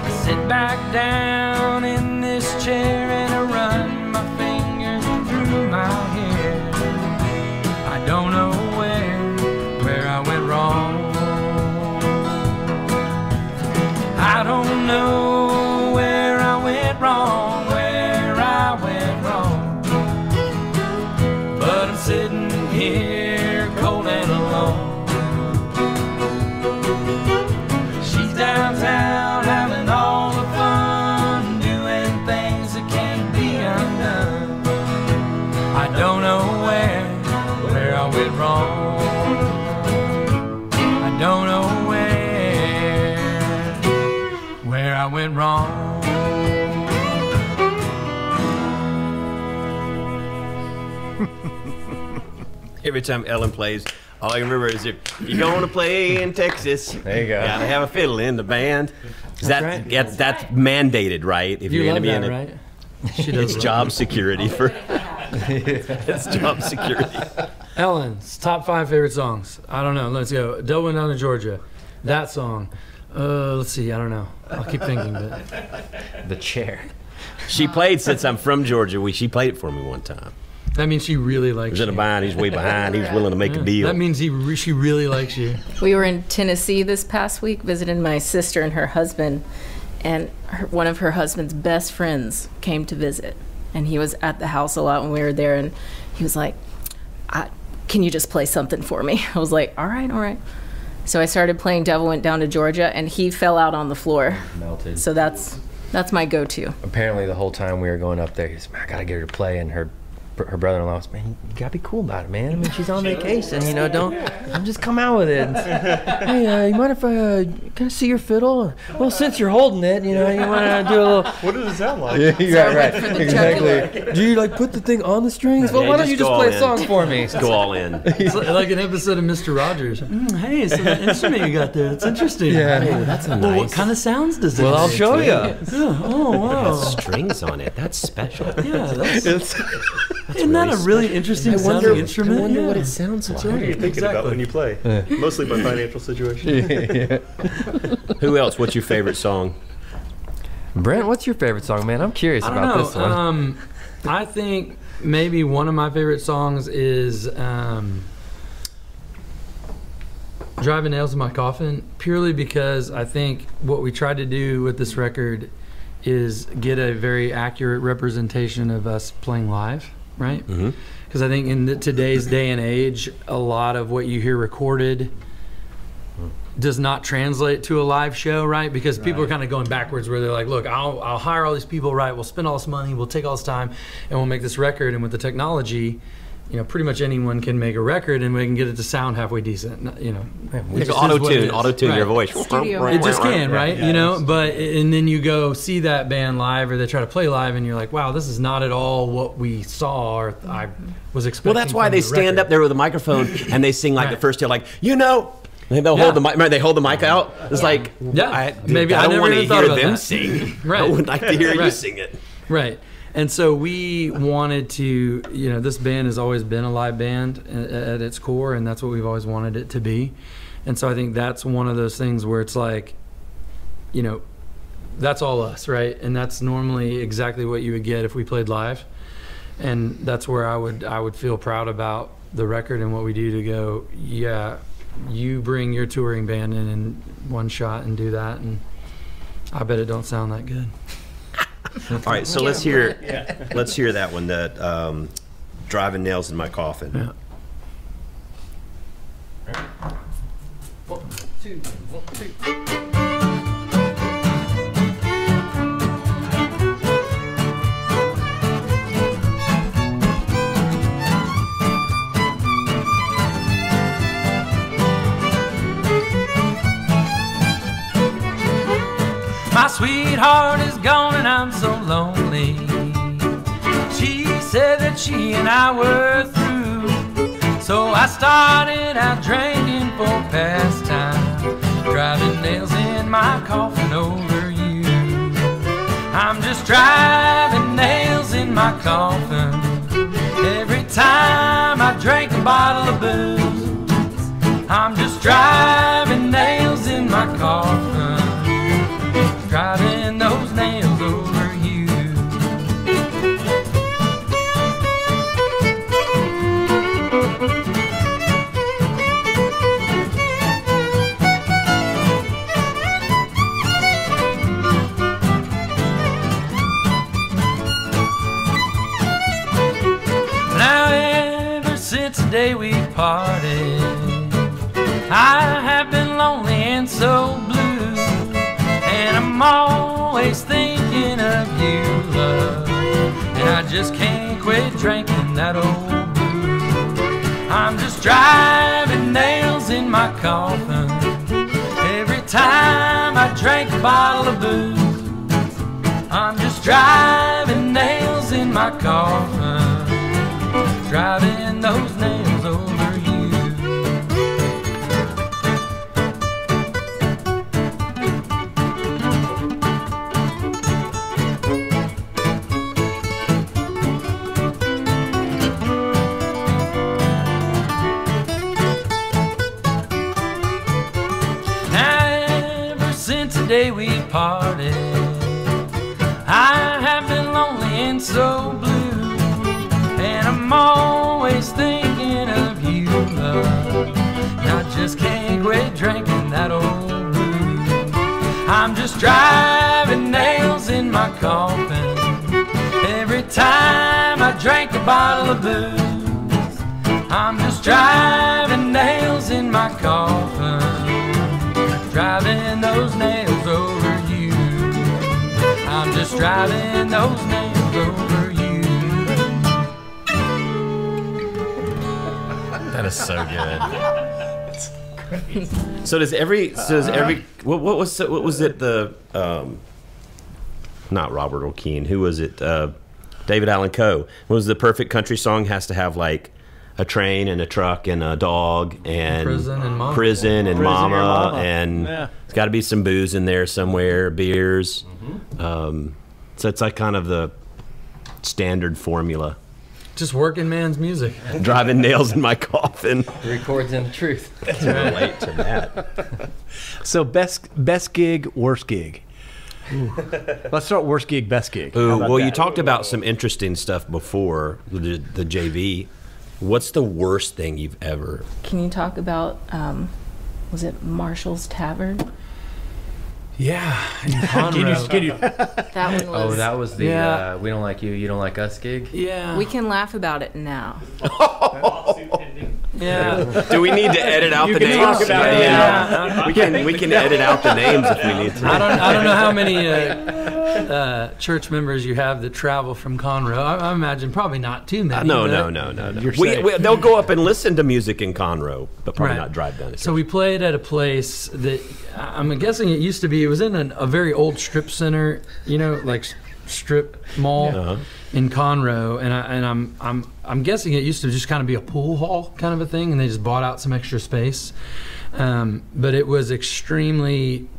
Speaker 7: I sit back down in this chair and I run my fingers through my hair. I don't know where I went wrong. I don't know where I went wrong, but I'm sitting here cold and alone. She's downtown having all the fun, doing things that can't be undone. I don't know where I went wrong. I don't know where I went wrong.
Speaker 1: Every time Ellen plays, all I remember is, if you're going to play in Texas,
Speaker 6: there you go.
Speaker 1: Gotta have a fiddle in the band. That's mandated, right? If
Speaker 3: You
Speaker 1: you're
Speaker 3: love
Speaker 1: going to be
Speaker 3: that,
Speaker 1: in it,
Speaker 3: right? She does.
Speaker 1: it's job security for. It's job security.
Speaker 3: Ellen's top 5 favorite songs. I don't know. Let's go. Del Went Down to Georgia. That song. Let's see. I don't know. I'll keep thinking. But
Speaker 6: The Chair.
Speaker 1: She played Since I'm From Georgia. She played it for me one time.
Speaker 3: that means she really likes
Speaker 1: He was in a
Speaker 3: you.
Speaker 1: bind. He's way behind. He's willing to make a deal.
Speaker 3: That means she really likes you.
Speaker 5: We were in Tennessee this past week visiting my sister and her husband, and one of her husband's best friends came to visit, and he was at the house a lot when we were there, and he was like, can you just play something for me? I was like, all right. So I started playing Devil Went Down to Georgia, and he fell out on the floor.
Speaker 6: Melted.
Speaker 5: So that's my go-to.
Speaker 6: Apparently the whole time we were going up there, he's, I gotta get her to play, and her her brother-in-law was, man, you gotta be cool about it, man. I mean, she's on vacation, you know. Don't just come out with it. Hey, you mind if I can I see your fiddle? Well, since you're holding it, you know, you want to do a little.
Speaker 8: What does it sound like?
Speaker 6: Yeah, right, exactly. Do you like put the thing on the strings? Well, why don't you just play a song for me?
Speaker 1: Just go all in.
Speaker 3: It's like an episode of Mr. Rogers. Hey, so that instrument you got there, it's interesting.
Speaker 6: Yeah.
Speaker 1: Oh, that's a
Speaker 3: Well,
Speaker 1: nice.
Speaker 3: what kind of sounds does it
Speaker 6: Well, I'll
Speaker 3: make?
Speaker 6: show you.
Speaker 3: Yeah. Oh, wow.
Speaker 1: Strings on it. That's special.
Speaker 3: Yeah, that's,
Speaker 8: It's,
Speaker 3: isn't that a really interesting sounding instrument?
Speaker 1: I wonder what
Speaker 3: Yeah.
Speaker 1: it sounds like.
Speaker 3: That's right.
Speaker 8: what are you thinking about when you play? Mostly by financial situation.
Speaker 1: Who else? What's your favorite song?
Speaker 6: Brent, what's your favorite song, man? I'm curious
Speaker 3: I don't
Speaker 6: about
Speaker 3: know.
Speaker 6: this one.
Speaker 3: I think maybe one of my favorite songs is Driving Nails in My Coffin, purely because I think what we tried to do with this record is get a very accurate representation of us playing live, right?
Speaker 1: Mm-hmm.
Speaker 3: Because I think in today's day and age, a lot of what you hear recorded does not translate to a live show, right? Because people are kind of going backwards, where they're like, look, I'll hire all these people, right? We'll spend all this money, we'll take all this time, and we'll make this record. And with the technology, you know, pretty much anyone can make a record, and we can get it to sound halfway decent. You know,
Speaker 1: We
Speaker 3: it
Speaker 1: can
Speaker 3: just is what it
Speaker 1: auto-tune
Speaker 3: is.
Speaker 1: your
Speaker 3: Right.
Speaker 1: voice.
Speaker 5: Studio.
Speaker 3: It just can, right?
Speaker 8: Yeah,
Speaker 3: you know,
Speaker 8: it is.
Speaker 3: but and then you go see that band live, or they try to play live, and you're like, wow, this is not at all what we saw or I was expecting.
Speaker 1: Well, that's why
Speaker 3: from
Speaker 1: they
Speaker 3: the
Speaker 1: stand
Speaker 3: record.
Speaker 1: up there with a microphone and they sing like
Speaker 3: Right.
Speaker 1: the first two, like, you know. And they'll hold the mic. They hold the mic out. It's like,
Speaker 3: Yeah, maybe I
Speaker 1: don't
Speaker 3: never
Speaker 1: want to
Speaker 3: even thought
Speaker 1: hear
Speaker 3: about
Speaker 1: them
Speaker 3: that.
Speaker 1: sing.
Speaker 3: Right.
Speaker 1: I would like to hear you
Speaker 3: Right.
Speaker 1: sing it.
Speaker 3: Right. And so we wanted to, you know, this band has always been a live band at its core, and that's what we've always wanted it to be. And so I think that's one of those things where it's like, you know, that's all us, right? And that's normally exactly what you would get if we played live. And that's where I would feel proud about the record and what we do, to go, yeah, you bring your touring band in one shot and do that, and I bet it don't sound that good.
Speaker 1: All right, so let's hear that one, that Driving Nails in My Coffin.
Speaker 3: Yeah.
Speaker 7: My sweetheart is gone and I'm so lonely. She said that she and I were through, so I started out drinking for pastime, driving nails in my coffin over you. I'm just driving nails in my coffin every time I drink a bottle of booze. I'm just driving nails in my coffin, driving those nails over you. Now ever since the day we parted, I have been lonely and so blue. And I'm always thinking of you, love, and I just can't quit drinking that old booze. I'm just driving nails in my coffin every time I drink a bottle of booze. I'm just driving nails in my coffin, driving those nails over you. Since the day we parted, I have been lonely and so blue, and I'm always thinking of you, love, and I just can't quit drinking that old booze. I'm just driving nails in my coffin every time I drink a bottle of booze. I'm just driving nails in my coffin, driving those nails over you. I'm just driving those nails over you.
Speaker 1: is so good. So does every what was it the not Robert O'Keefe, who was it, David Allan Coe, what was the perfect country song? Has to have like a train and a truck and a dog and
Speaker 3: prison and mama,
Speaker 1: and it's got to be some booze in there somewhere, beers. So it's like kind of the standard formula.
Speaker 3: Just working man's music.
Speaker 1: Driving nails in my coffin.
Speaker 6: 3 chords and the truth.
Speaker 1: Can relate to that.
Speaker 4: So best gig, worst gig. Let's start worst gig, best gig.
Speaker 1: Ooh, well, you talked about some interesting stuff before the JV. What's the worst thing you've ever?
Speaker 5: Can you talk about, was it Marshall's Tavern?
Speaker 3: Yeah. In Conroe.
Speaker 5: That one was.
Speaker 6: Oh, that was the we don't like you, you don't like us gig?
Speaker 3: Yeah.
Speaker 5: We can laugh about it now.
Speaker 3: Yeah.
Speaker 1: Do we need to edit out the names?
Speaker 3: talk about it. Yeah.
Speaker 1: We can edit out the names if we need to.
Speaker 3: I don't know how many church members you have that travel from Conroe. I imagine probably not too many.
Speaker 1: No. They'll go up and listen to music in Conroe, but probably
Speaker 3: Right.
Speaker 1: not drive down.
Speaker 3: So we played at a place that I'm guessing it used to be. It was in a very old strip center, you know, like strip mall in Conroe, and I'm guessing it used to just kind of be a pool hall kind of a thing, and they just bought out some extra space. But it was extremely.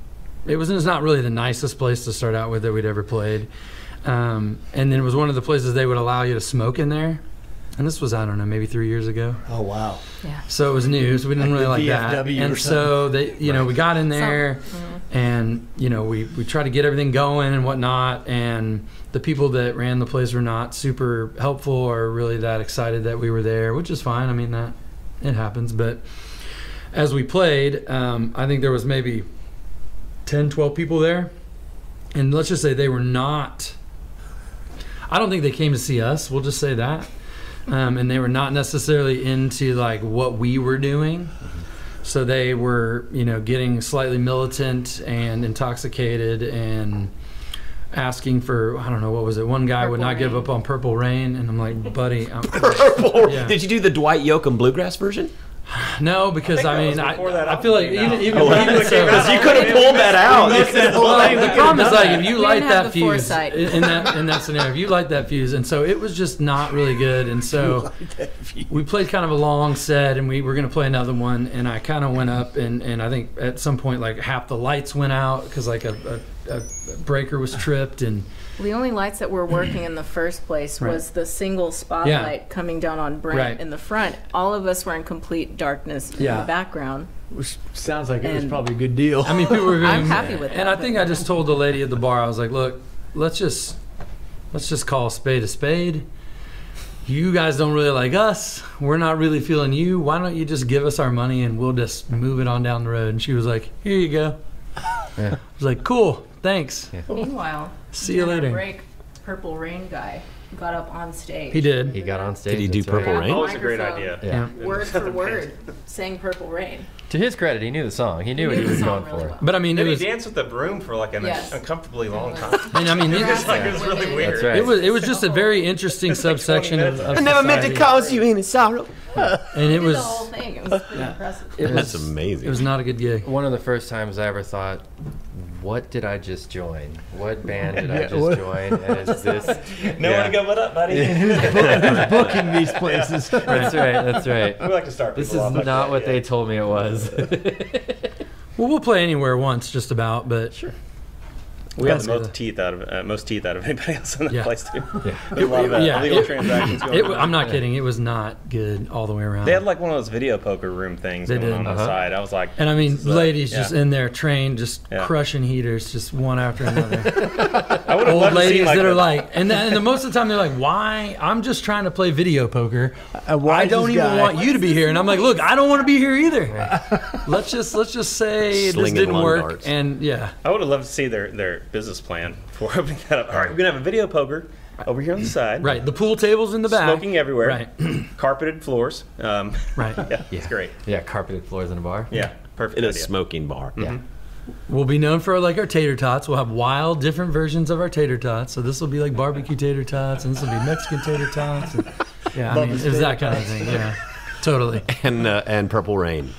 Speaker 3: It's not really the nicest place to start out with that we'd ever played. And then it was one of the places they would allow you to smoke in there. And this was, I don't know, maybe 3 years ago.
Speaker 4: Oh, wow.
Speaker 5: Yeah.
Speaker 3: So it was new, so we didn't really like that.
Speaker 4: VFW
Speaker 3: And
Speaker 4: or
Speaker 3: so they, we got in there, and we tried to get everything going and whatnot. And the people that ran the place were not super helpful or really that excited that we were there, which is fine. I mean, that it happens. But as we played, I think there was maybe 10, 12 people there, and let's just say they were not. I don't think they came to see us. We'll just say that. And they were not necessarily into like what we were doing. So they were, getting slightly militant and intoxicated and asking for, I don't know, what was it? One guy would not give up on Purple Rain, and I'm like, buddy.
Speaker 1: Purple.
Speaker 3: Yeah.
Speaker 1: Did you do the Dwight Yoakam bluegrass version?
Speaker 3: No, because I feel like even so,
Speaker 1: you could have pulled that out.
Speaker 3: The problem is like if you light
Speaker 5: didn't have
Speaker 3: that
Speaker 5: the
Speaker 3: fuse
Speaker 5: foresight.
Speaker 3: in that scenario, if you light that fuse, and so it was just not really good, and so we played kind of a long set, and we were going to play another one, and I kind of went up, and I think at some point like half the lights went out because like a breaker was tripped, and
Speaker 5: The only lights that were working in the first place was the single spotlight coming down on Brent in the front. All of us were in complete darkness in the background.
Speaker 4: Which sounds like it was probably a good deal.
Speaker 3: I mean, people were going,
Speaker 5: I'm happy with that.
Speaker 3: and I think I just told the lady at the bar, I was like, look, let's just call a spade. You guys don't really like us. We're not really feeling you. Why don't you just give us our money and we'll just move it on down the road? And she was like, here you go. I was like, cool, thanks.
Speaker 6: Yeah.
Speaker 5: Meanwhile,
Speaker 3: See you later.
Speaker 5: Break, Purple Rain guy got up on stage.
Speaker 3: He did.
Speaker 6: He got on stage.
Speaker 1: Did he do
Speaker 6: that's right.
Speaker 1: Purple Rain?
Speaker 8: Always a great idea.
Speaker 6: Yeah.
Speaker 5: Word for word, saying Purple Rain.
Speaker 6: To his credit, he knew the song. He knew what he was going for.
Speaker 3: But I mean, it
Speaker 8: Did
Speaker 3: was.
Speaker 8: he dance with the broom for like an uncomfortably long time?
Speaker 3: And I mean,
Speaker 8: It was really weird.
Speaker 6: That's right.
Speaker 3: it was just a very interesting subsection of
Speaker 1: I never meant to
Speaker 3: society.
Speaker 1: cause you any sorrow.
Speaker 3: And it
Speaker 5: The
Speaker 3: was.
Speaker 5: whole thing. It was pretty impressive.
Speaker 1: That's amazing.
Speaker 3: It was not a good gig.
Speaker 6: One of the first times I ever thought, what did I just join? What band did I just
Speaker 4: what-
Speaker 6: join? And is this...
Speaker 8: No one to go, what up, buddy?
Speaker 4: Who's booking these places?
Speaker 6: That's right, that's right.
Speaker 8: We like to start
Speaker 6: This is
Speaker 8: people off like
Speaker 6: not
Speaker 8: that,
Speaker 6: what
Speaker 8: yeah.
Speaker 6: they told me it was.
Speaker 3: Well, we'll play anywhere once, just about, but sure.
Speaker 8: We have the most teeth out of anybody else in the
Speaker 3: Yeah.
Speaker 8: place too.
Speaker 6: Yeah.
Speaker 8: There's a lot of illegal transactions going on.
Speaker 3: I'm not kidding. It was not good all the way around.
Speaker 8: They had like one of those video poker room things
Speaker 3: They
Speaker 8: going
Speaker 3: did.
Speaker 8: on the side. I was like,
Speaker 3: And I mean,
Speaker 8: this is
Speaker 3: ladies just
Speaker 8: yeah.
Speaker 3: in there trained, just crushing heaters, just one after another.
Speaker 8: I would have
Speaker 3: Old
Speaker 8: loved to see
Speaker 3: ladies
Speaker 8: like
Speaker 3: that are
Speaker 8: a-
Speaker 3: like, and the most of the time they're like, why? I'm just trying to play video poker.
Speaker 4: Why
Speaker 3: I don't even want you to be here. And I'm like, look, I don't want to be here either. Let's just say this
Speaker 1: Slinging
Speaker 3: didn't
Speaker 1: lawn
Speaker 3: work.
Speaker 1: darts.
Speaker 3: And yeah,
Speaker 8: I would have loved to see their business plan for opening that up. All right, we're gonna have a video poker over here on the side.
Speaker 3: right. The pool table's in the back.
Speaker 8: Smoking everywhere.
Speaker 3: Right.
Speaker 8: Carpeted floors.
Speaker 3: Right.
Speaker 8: Yeah, it's great.
Speaker 6: Yeah, carpeted floors in a bar.
Speaker 8: Yeah, perfect
Speaker 1: In a
Speaker 8: idea.
Speaker 1: smoking bar.
Speaker 6: Yeah.
Speaker 3: We'll be known for like our tater tots. We'll have wild, different versions of our tater tots. So this will be like barbecue tater tots, and this will be Mexican tater tots. And, yeah, I mean, it's that kind of thing. Yeah, Totally.
Speaker 1: and Purple Rain.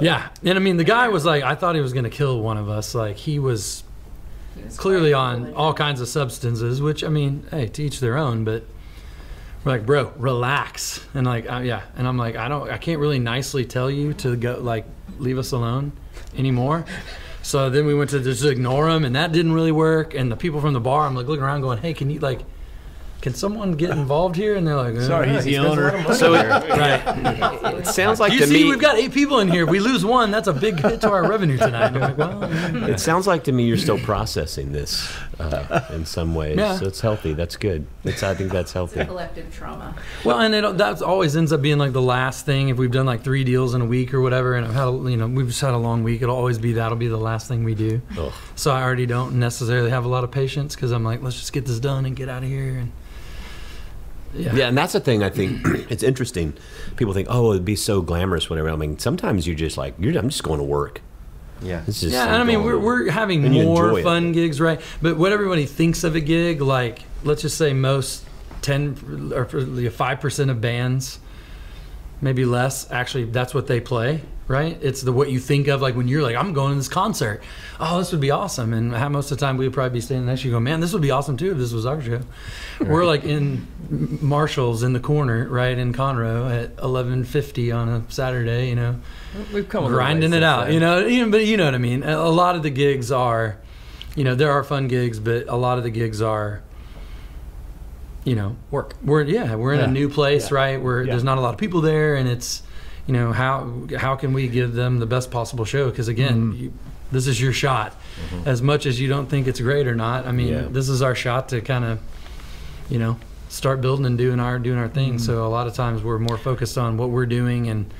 Speaker 3: Yeah, and I mean, the guy was like, I thought he was going to kill one of us. Like, he was clearly on all kinds of substances, which, I mean, hey, to each their own, but we're like, bro, relax. And like, yeah, and I'm like, I can't really nicely tell you to go, like, leave us alone anymore. So then we went to just ignore him, and that didn't really work. And the people from the bar, I'm like looking around going, hey, can someone get involved here? And they're like,
Speaker 4: Sorry, he's the owner.
Speaker 1: So
Speaker 3: right.
Speaker 1: it sounds like
Speaker 3: You
Speaker 1: to
Speaker 3: see,
Speaker 1: me,
Speaker 3: we've got 8 people in here. If we lose one, that's a big hit to our revenue tonight. And I'm like, well,
Speaker 1: it sounds like to me you're still processing this in some ways.
Speaker 3: Yeah.
Speaker 1: So it's healthy. That's good. I think that's healthy.
Speaker 5: Collective trauma.
Speaker 3: well, and that always ends up being like the last thing. If we've done like 3 deals in a week or whatever, and we've just had a long week, it'll always be that'll be the last thing we do.
Speaker 1: Ugh.
Speaker 3: So I already don't necessarily have a lot of patience because I'm like, let's just get this done and get out of here. And
Speaker 1: Yeah, and that's the thing. I think it's interesting. People think, "Oh, it'd be so glamorous, whatever." I mean, sometimes you're just like, I'm just going to work.
Speaker 6: Yeah.
Speaker 1: It's just,
Speaker 3: yeah, and I mean, we're having
Speaker 1: And you
Speaker 3: more
Speaker 1: enjoy it.
Speaker 3: fun gigs, right? But what everybody thinks of a gig, like, let's just say most 10 or 5% of bands, maybe less, actually, that's what they play, right? It's what you think of, like, when you're like, I'm going to this concert. Oh, this would be awesome. And most of the time, we would probably be standing next to you going, man, this would be awesome, too, if this was our show. Right. We're, like, in Marshall's in the corner, right, in Conroe at 11:50 on a Saturday,
Speaker 6: We've come
Speaker 3: grinding it out, but you know what I mean. A lot of the gigs are, there are fun gigs, but a lot of the gigs are,
Speaker 6: work.
Speaker 3: We're in a new place, right? Where there's not a lot of people there, and it's, how can we give them the best possible show? Because again, this is your shot. As much as you don't think it's great or not, I mean, this is our shot to kind of, start building and doing our thing. So a lot of times we're more focused on what we're doing and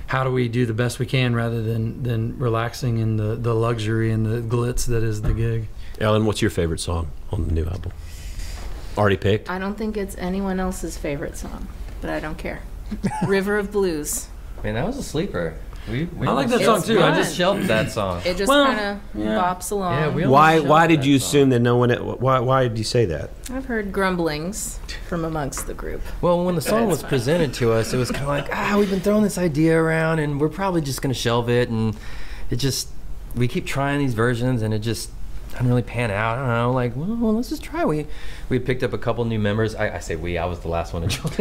Speaker 3: how do we do the best we can rather than relaxing in the luxury and the glitz that is the gig.
Speaker 1: Ellen, what's your favorite song on the new album? Already picked?
Speaker 5: I don't think it's anyone else's favorite song, but I don't care. River of Blues.
Speaker 6: Man, that was a sleeper. We
Speaker 3: I like that song too.
Speaker 6: I
Speaker 5: fun.
Speaker 6: just shelved that song.
Speaker 5: It just
Speaker 3: Well,
Speaker 5: kind of bops along.
Speaker 6: Yeah, we
Speaker 1: Why did you assume that no one? Why did you say that?
Speaker 5: I've heard grumblings from amongst the group.
Speaker 6: Well, when the song was presented to us, it was kind of like, we've been throwing this idea around, and we're probably just going to shelve it. And we keep trying these versions, and it just doesn't really pan out. I don't know, like, well, let's just try. We picked up a couple new members. I say we. I was the last one to join.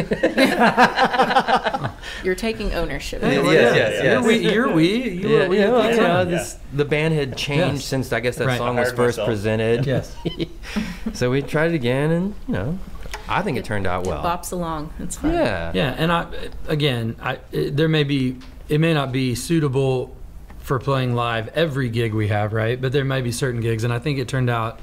Speaker 5: You're taking ownership.
Speaker 6: Yes.
Speaker 3: You're we.
Speaker 6: The band had changed since I guess that song was first presented.
Speaker 3: Yes.
Speaker 6: So we tried it again, and I think it turned out well.
Speaker 5: It bops along. It's fun.
Speaker 6: Yeah.
Speaker 3: Yeah, and it may not be suitable for playing live every gig we have, right? But there may be certain gigs, and I think it turned out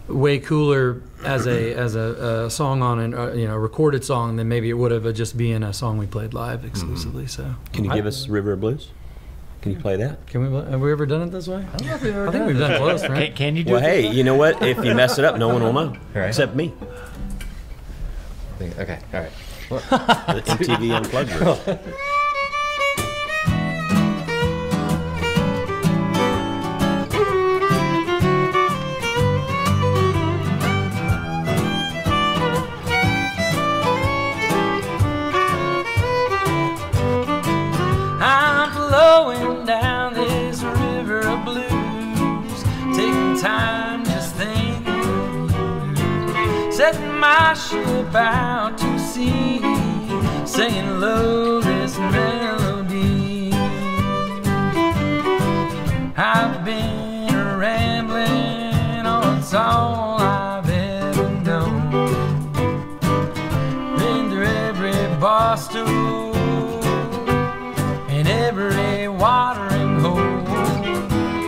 Speaker 3: way cooler as a song on a recorded song than maybe it would have just being a song we played live exclusively. So,
Speaker 1: Can you give us River of Blues? Can you play that?
Speaker 3: Have we ever done it this way?
Speaker 6: I don't know if we've ever
Speaker 3: I think we've done it close, right?
Speaker 4: Can you do
Speaker 1: Well,
Speaker 4: it?
Speaker 1: hey, you know what? If you mess it up, no one will know,
Speaker 6: Right.
Speaker 1: except me.
Speaker 6: Okay, all right.
Speaker 1: The MTV Unplugged version.
Speaker 3: I'm flowing down this river of blues, taking time just thinking of you, setting my ship out to sea, singing low this melody. I've been rambling, oh, it's all I've ever known. Been through every bar stool and every watering hole.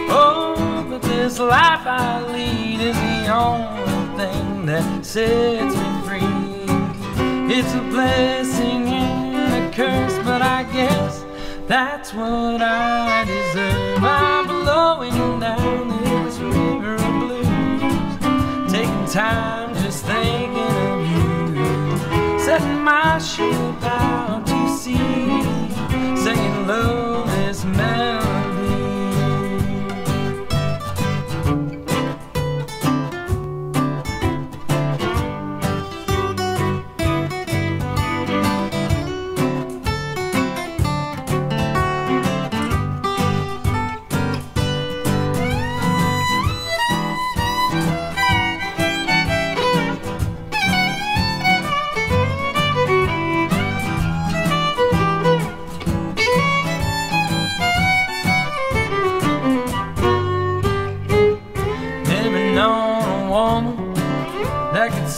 Speaker 3: Oh, but this life I lead is the only thing that sets me free. It's a blessing and a curse, but I guess that's what I deserve. I'm blowing down this river of blues, taking time just thinking of you, setting my ship out to sea, singing low this melody.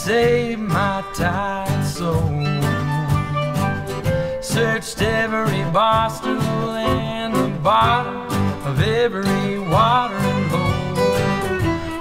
Speaker 7: save my tired soul. Searched every bar stool and the bottom of every watering hole.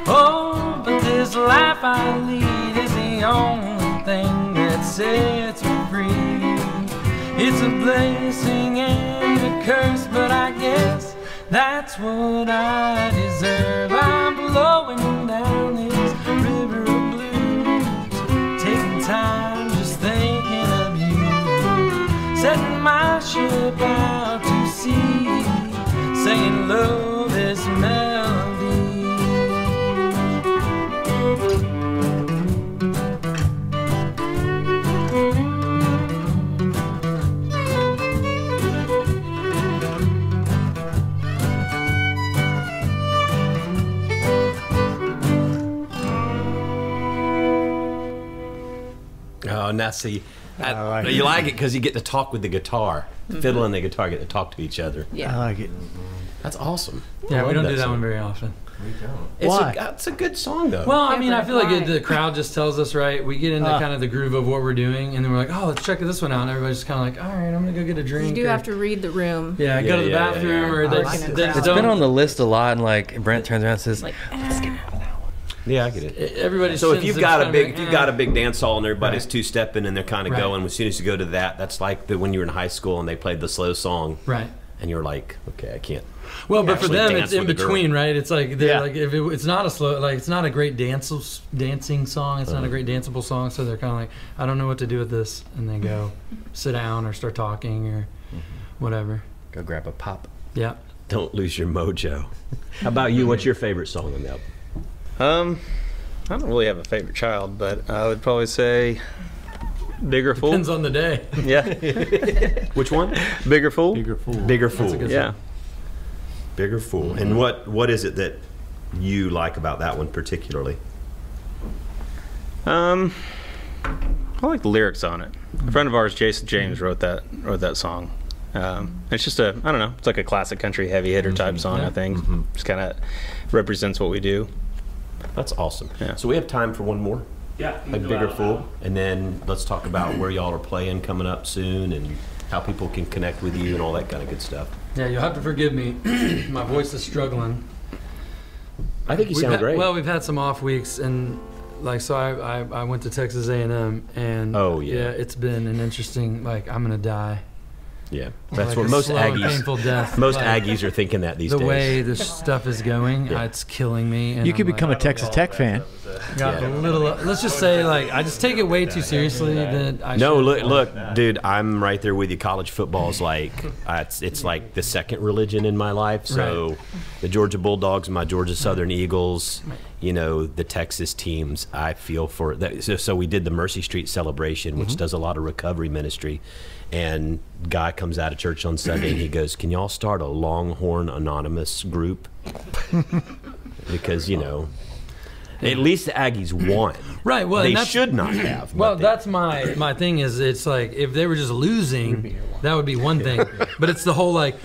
Speaker 7: Oh, but this life I lead is the only thing that sets me free. It's a blessing and a curse, but I guess that's what I deserve. I'm blowing down this river of blues, taking time just thinking of you, setting my ship out to sea, singing love this melody.
Speaker 1: Oh, now see, you like it because you get to talk with the guitar. The fiddle and the guitar get to talk to each other.
Speaker 4: I like it.
Speaker 1: That's awesome.
Speaker 3: Yeah,
Speaker 1: I
Speaker 3: we
Speaker 1: love
Speaker 3: don't do that
Speaker 1: song.
Speaker 3: one very often.
Speaker 4: Why?
Speaker 1: It's a good song, though.
Speaker 3: Well, I mean,
Speaker 5: Yeah,
Speaker 3: I
Speaker 5: but
Speaker 3: feel like
Speaker 5: why?
Speaker 3: the crowd just tells us, right? We get into kind of the groove of what we're doing, and then we're like, oh, let's check this one out. And everybody's just kind of like, all right, I'm going to go get a drink.
Speaker 5: You do
Speaker 3: or-
Speaker 5: have to read the room.
Speaker 3: Yeah, go to the
Speaker 1: Yeah,
Speaker 3: bathroom,
Speaker 1: yeah.
Speaker 3: or they
Speaker 5: Working
Speaker 3: just,
Speaker 5: in
Speaker 3: they just
Speaker 5: crowd.
Speaker 6: It's
Speaker 3: don't.
Speaker 6: been on the list a lot, and like Brent turns around and says,
Speaker 5: Like,
Speaker 1: yeah, I get it.
Speaker 3: Everybody.
Speaker 1: So if
Speaker 3: sends
Speaker 1: you've
Speaker 3: them
Speaker 1: got a
Speaker 3: kind of
Speaker 1: big,
Speaker 3: like,
Speaker 1: if you've got a big dance hall and everybody's
Speaker 3: Right.
Speaker 1: two-stepping and they're kind of
Speaker 3: Right.
Speaker 1: going, as soon as you go to that, that's like when you were in high school and they played the slow song,
Speaker 3: right.
Speaker 1: and you're like, okay, I can't.
Speaker 3: Well, but for
Speaker 1: actually
Speaker 3: them,
Speaker 1: dance
Speaker 3: it's in
Speaker 1: with a girl.
Speaker 3: between, right? It's like they're
Speaker 4: Yeah.
Speaker 3: like if it's not a slow, like it's not a great dancing song. It's not a great danceable song. So they're kind of like, I don't know what to do with this, and they go sit down or start talking or whatever.
Speaker 6: go grab a pop.
Speaker 3: Yeah.
Speaker 1: Don't lose your mojo. How about you? What's your favorite song on the album?
Speaker 2: I don't really have a favorite child, but I would probably say Bigger Fool.
Speaker 3: Depends on the day.
Speaker 2: Yeah,
Speaker 1: Which one?
Speaker 2: Bigger Fool.
Speaker 1: Bigger Fool.
Speaker 3: a good
Speaker 2: Yeah.
Speaker 1: Bigger Fool. And what is it that you like about that one particularly?
Speaker 2: I like the lyrics on it. A friend of ours, Jason James, wrote that song. It's just I don't know, it's like a classic country heavy hitter type song.
Speaker 3: Yeah.
Speaker 2: I think just kind of represents what we do.
Speaker 1: That's awesome.
Speaker 2: Yeah.
Speaker 1: So we have time for one more.
Speaker 8: Yeah.
Speaker 1: A Bigger Fool, and then let's talk about where y'all are playing coming up soon and how people can connect with you and all that kind of good stuff.
Speaker 3: Yeah, you'll have to forgive me. My voice is struggling.
Speaker 1: I think you sound great.
Speaker 3: Well, we've had some off weeks, and like so, I went to Texas A&M, and
Speaker 1: Oh, yeah.
Speaker 3: it's been an interesting. Like I'm gonna die.
Speaker 1: Yeah, that's
Speaker 3: Like
Speaker 1: what
Speaker 3: a
Speaker 1: most
Speaker 3: slow and
Speaker 1: Aggies.
Speaker 3: painful death.
Speaker 1: Most
Speaker 3: Like,
Speaker 1: Aggies are thinking that these
Speaker 3: the
Speaker 1: days.
Speaker 3: way this stuff is going,
Speaker 1: Yeah.
Speaker 3: it's killing me. And
Speaker 4: You
Speaker 3: I'm
Speaker 4: could
Speaker 3: like,
Speaker 4: become a Texas Tech fan.
Speaker 3: got a little. Let's just say, like, I just take it way too seriously. That I
Speaker 1: No,
Speaker 3: should.
Speaker 1: look, dude, I'm right there with you. College football is like it's like the second religion in my life. So the Georgia Bulldogs, my Georgia Southern Eagles, you know, the Texas teams, I feel for that. So we did the Mercy Street celebration, which does a lot of recovery ministry. And guy comes out of church on Sunday and he goes, "Can y'all start a Longhorn Anonymous group?" Because, you know, at least the Aggies won.
Speaker 3: Right. Well,
Speaker 1: They
Speaker 3: and that's,
Speaker 1: should not have. but
Speaker 3: Well,
Speaker 1: they-
Speaker 3: that's my thing. Is it's like if they were just losing, that would be one thing. But it's the whole like,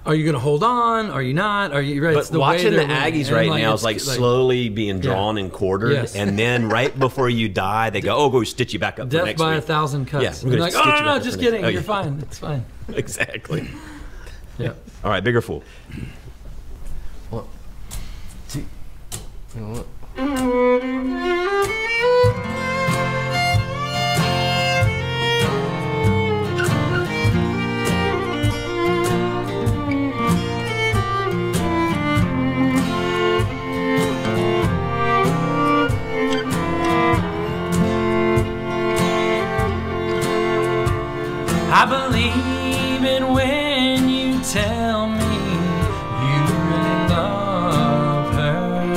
Speaker 3: are you going to hold on? Are you not? Are you right?
Speaker 1: But
Speaker 3: It's the
Speaker 1: watching
Speaker 3: way
Speaker 1: the
Speaker 3: they're winning.
Speaker 1: Aggies
Speaker 3: And,
Speaker 1: right now
Speaker 3: it's
Speaker 1: is like slowly being drawn and quartered,
Speaker 3: Yes.
Speaker 1: and then right before you die, they go, "Oh, go stitch you back up for
Speaker 3: death
Speaker 1: next
Speaker 3: by
Speaker 1: week."
Speaker 3: 1,000 cuts.
Speaker 1: Yeah,
Speaker 3: And
Speaker 1: we're
Speaker 3: they're
Speaker 1: gonna
Speaker 3: like,
Speaker 1: stitch
Speaker 3: oh
Speaker 1: you
Speaker 3: no,
Speaker 1: back
Speaker 3: no,
Speaker 1: up
Speaker 3: just
Speaker 1: for next-
Speaker 3: kidding.
Speaker 1: Oh,
Speaker 3: You're
Speaker 1: yeah.
Speaker 3: fine. It's fine.
Speaker 1: Exactly.
Speaker 3: Yeah.
Speaker 1: All right, Bigger Fool.
Speaker 7: I believe it when you tell me you really love her.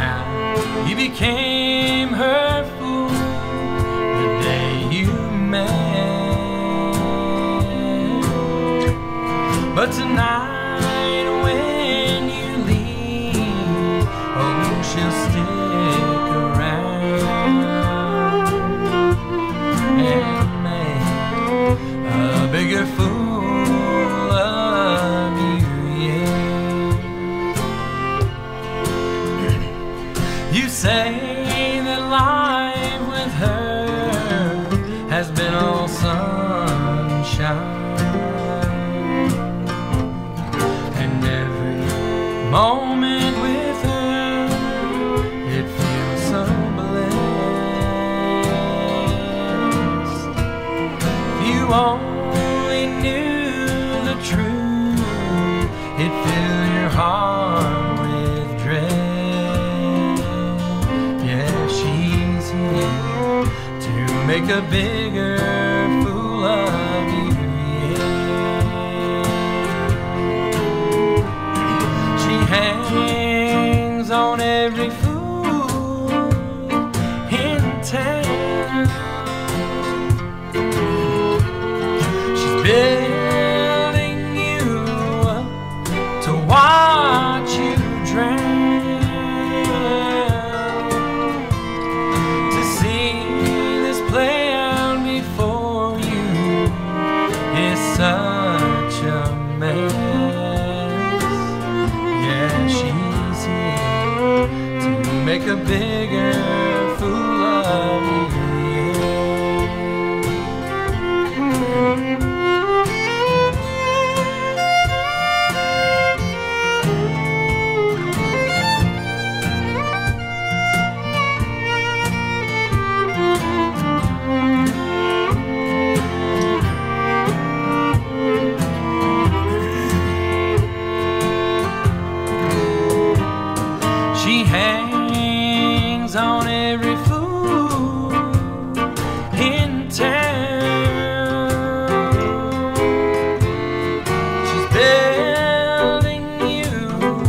Speaker 7: How you became her fool the day you met. But tonight when you leave, oh, she'll stick around and make a bigger fool of you, yeah. You say that life with her has been all sunshine, and every moment with her, it feels so blessed. If you only knew the truth, it'd fill your heart with dread. Yeah, she's here to make a bigger fool of you. Hangs on every fool in town. She's building you up to watch you drown. To see this play out before you is such a mess. Make a bigger fool of you. She hangs on every fool in town. She's building you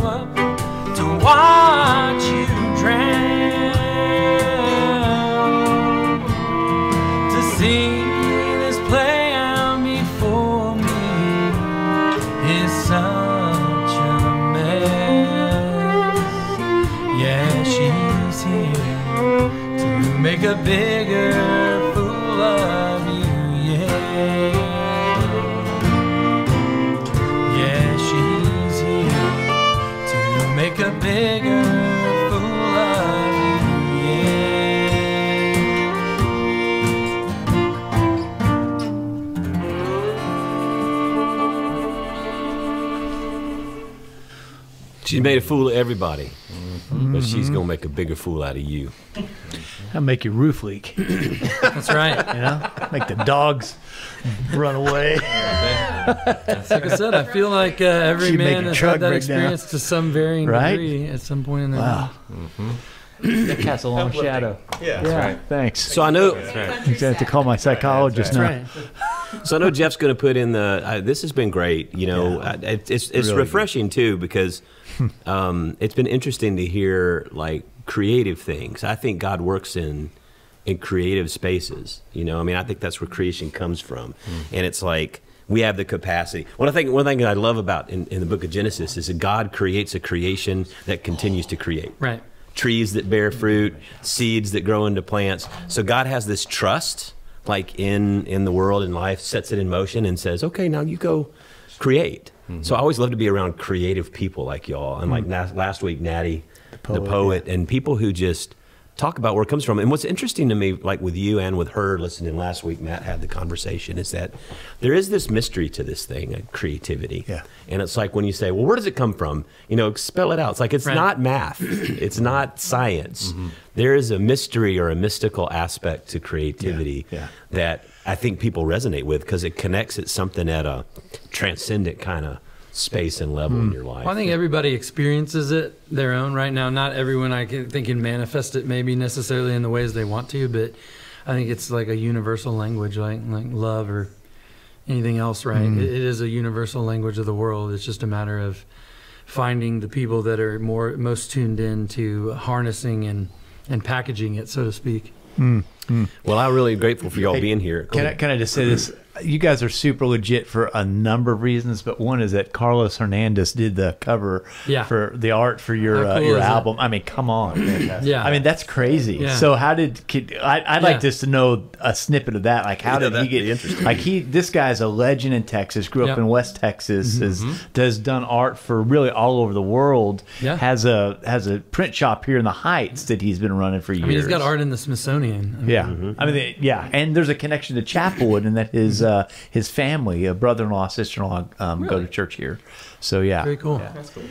Speaker 7: up to watch you drown. To see this play out before me is such a mess. Yeah, she's here to make a bigger fool of you, yeah. Yeah, she's here to make a bigger fool of you,
Speaker 1: She made a fool of everybody, but she's gonna make a bigger fool out of you.
Speaker 9: That'll make your roof leak.
Speaker 3: That's right.
Speaker 9: You know, make the dogs run away.
Speaker 3: Like I said, I feel like every
Speaker 9: She'd make
Speaker 3: man
Speaker 9: a
Speaker 3: has
Speaker 9: truck
Speaker 3: had that
Speaker 9: break down.
Speaker 3: experience to some varying
Speaker 9: Right?
Speaker 3: degree at some point in their
Speaker 9: Wow.
Speaker 3: life.
Speaker 9: That casts a long shadow.
Speaker 8: Yeah,
Speaker 9: Yeah, thanks.
Speaker 1: So I know.
Speaker 8: That's right.
Speaker 9: You have to call my psychologist
Speaker 3: That's
Speaker 9: now.
Speaker 3: right.
Speaker 1: So I know Jeff's going to put in the. This has been great. You know, it's
Speaker 9: Really
Speaker 1: refreshing too because it's been interesting to hear like creative things. I think God works in creative spaces. You know, I mean, I think that's where creation comes from, and it's like we have the capacity. One thing that I love about in the book of Genesis is that God creates a creation that continues to create.
Speaker 3: Right.
Speaker 1: Trees that bear fruit, seeds that grow into plants. So God has this trust, like in the world and life, sets it in motion and says, okay, now you go create. So I always love to be around creative people like y'all. And like last week, Natty, the poet, and people who just talk about where it comes from. And what's interesting to me, like with you and with her, listening last week, Matt had the conversation, is that there is this mystery to this thing, creativity.
Speaker 9: Yeah.
Speaker 1: And it's like when you say, well, where does it come from? You know, spell it out. It's like, it's
Speaker 3: Right.
Speaker 1: not math. It's not science. There is a mystery or a mystical aspect to creativity that I think people resonate with because it connects at something at a transcendent kind of space and level in your life.
Speaker 3: Well, I think everybody experiences it their own right now. Not everyone think can manifest it maybe necessarily in the ways they want to, but I think it's like a universal language, like love or anything else, right? It is a universal language of the world. It's just a matter of finding the people that are most tuned in to harnessing and packaging it, so to speak.
Speaker 1: Well, I'm really grateful for y'all being here.
Speaker 4: Can I just say this? you guys are super legit for a number of reasons, but one is that Carlos Hernandez did the cover for the art for your album. I mean, come on.
Speaker 3: Yeah.
Speaker 4: I mean, that's crazy. Yeah. So how I'd like just to know a snippet of that. Like, how did he get interested? Like, this guy's a legend in Texas, grew up in West Texas, has done art for really all over the world, has a print shop here in the Heights that he's been running for years.
Speaker 3: I mean, he's got art in the Smithsonian.
Speaker 4: I mean, and there's a connection to Chapelwood, and that his family, a brother-in-law, sister-in-law, go to church here. So
Speaker 3: very cool.
Speaker 4: That's cool.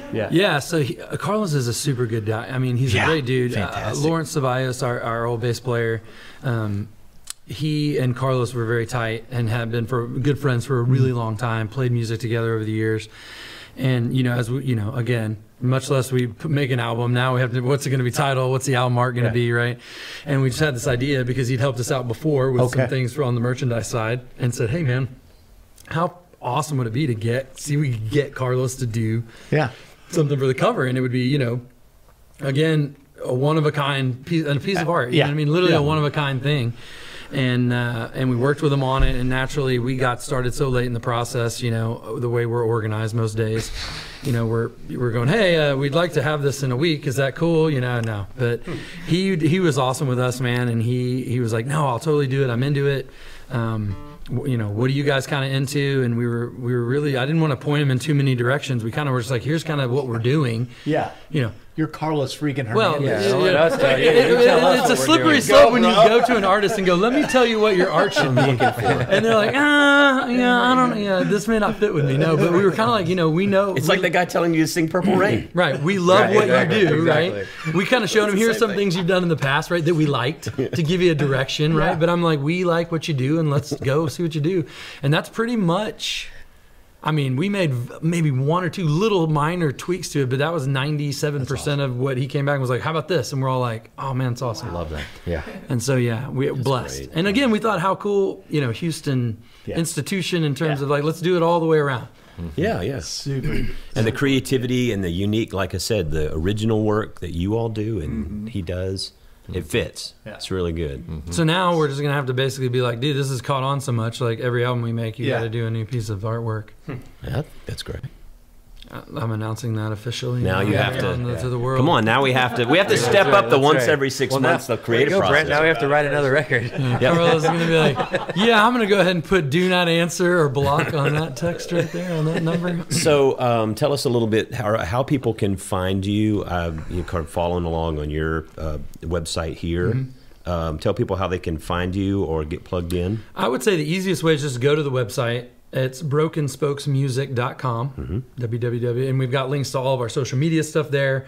Speaker 3: So Carlos is a super good guy. I mean, he's a great dude. Lawrence Ceballos, our old bass player, he and Carlos were very tight and have been good friends for a really long time. Played music together over the years, and as we, again, much less we make an album. Now we have to, what's it going to be titled? What's the album art going to be, right? And we just had this idea because he'd helped us out before with some things on the merchandise side, and said, "Hey, man, how awesome would it be to we could get Carlos to do something for the cover?" And it would be, again, a one of a kind piece of art. You know what I mean? Literally a one of a kind thing. And we worked with him on it, and naturally we got started so late in the process. The way we're organized most days, we're going, hey, we'd like to have this in a week. Is that cool? No. But he was awesome with us, man, and he was like, no, I'll totally do it. I'm into it. What are you guys kind of into? And we were really, I didn't want to point him in too many directions. We kind of were just like, here's kind of what we're doing.
Speaker 4: You're Carlos freaking Hernandez.
Speaker 3: Well, it's a slippery slope when you go to an artist and go, let me tell you what your art should be. And they're like, I don't, this may not fit with me. No, but we were kind of like, we know.
Speaker 1: It's like the guy telling you to sing Purple Rain.
Speaker 3: Right. We love what you do, right? We kind of showed him, here's some things you've done in the past, right, that we liked to give you a direction, right? But I'm like, we like what you do, and let's go see what you do. And that's pretty much... I mean, we made maybe one or two little minor tweaks to it, but that was 97% of what he came back and was like, how about this? And we're all like, oh, man, it's awesome.
Speaker 6: I love that. Yeah.
Speaker 3: And so, we're blessed. Great. And again, we thought how cool, Houston institution in terms of like, let's do it all the way around.
Speaker 1: Yeah. Super. And the creativity and the unique, like I said, the original work that you all do and he does. It fits. It's really good.
Speaker 3: So now we're just going to have to basically be like, dude, this has caught on so much. Like every album we make, you got to do a new piece of artwork.
Speaker 1: Yeah, that's great.
Speaker 3: I'm announcing that officially.
Speaker 1: Now you have
Speaker 3: to the world.
Speaker 1: Come on, now we have to step up the once every 6 months the creative process.
Speaker 6: Brent, now we have to write another record.
Speaker 3: Carlos is going to be like, I'm going to go ahead and put do not answer or block on that text right there on that number.
Speaker 1: So tell us a little bit how people can find you. You're kind of following along on your website here. Tell people how they can find you or get plugged in.
Speaker 3: I would say the easiest way is just go to the website. It's brokenspokesmusic.com, www, and we've got links to all of our social media stuff there.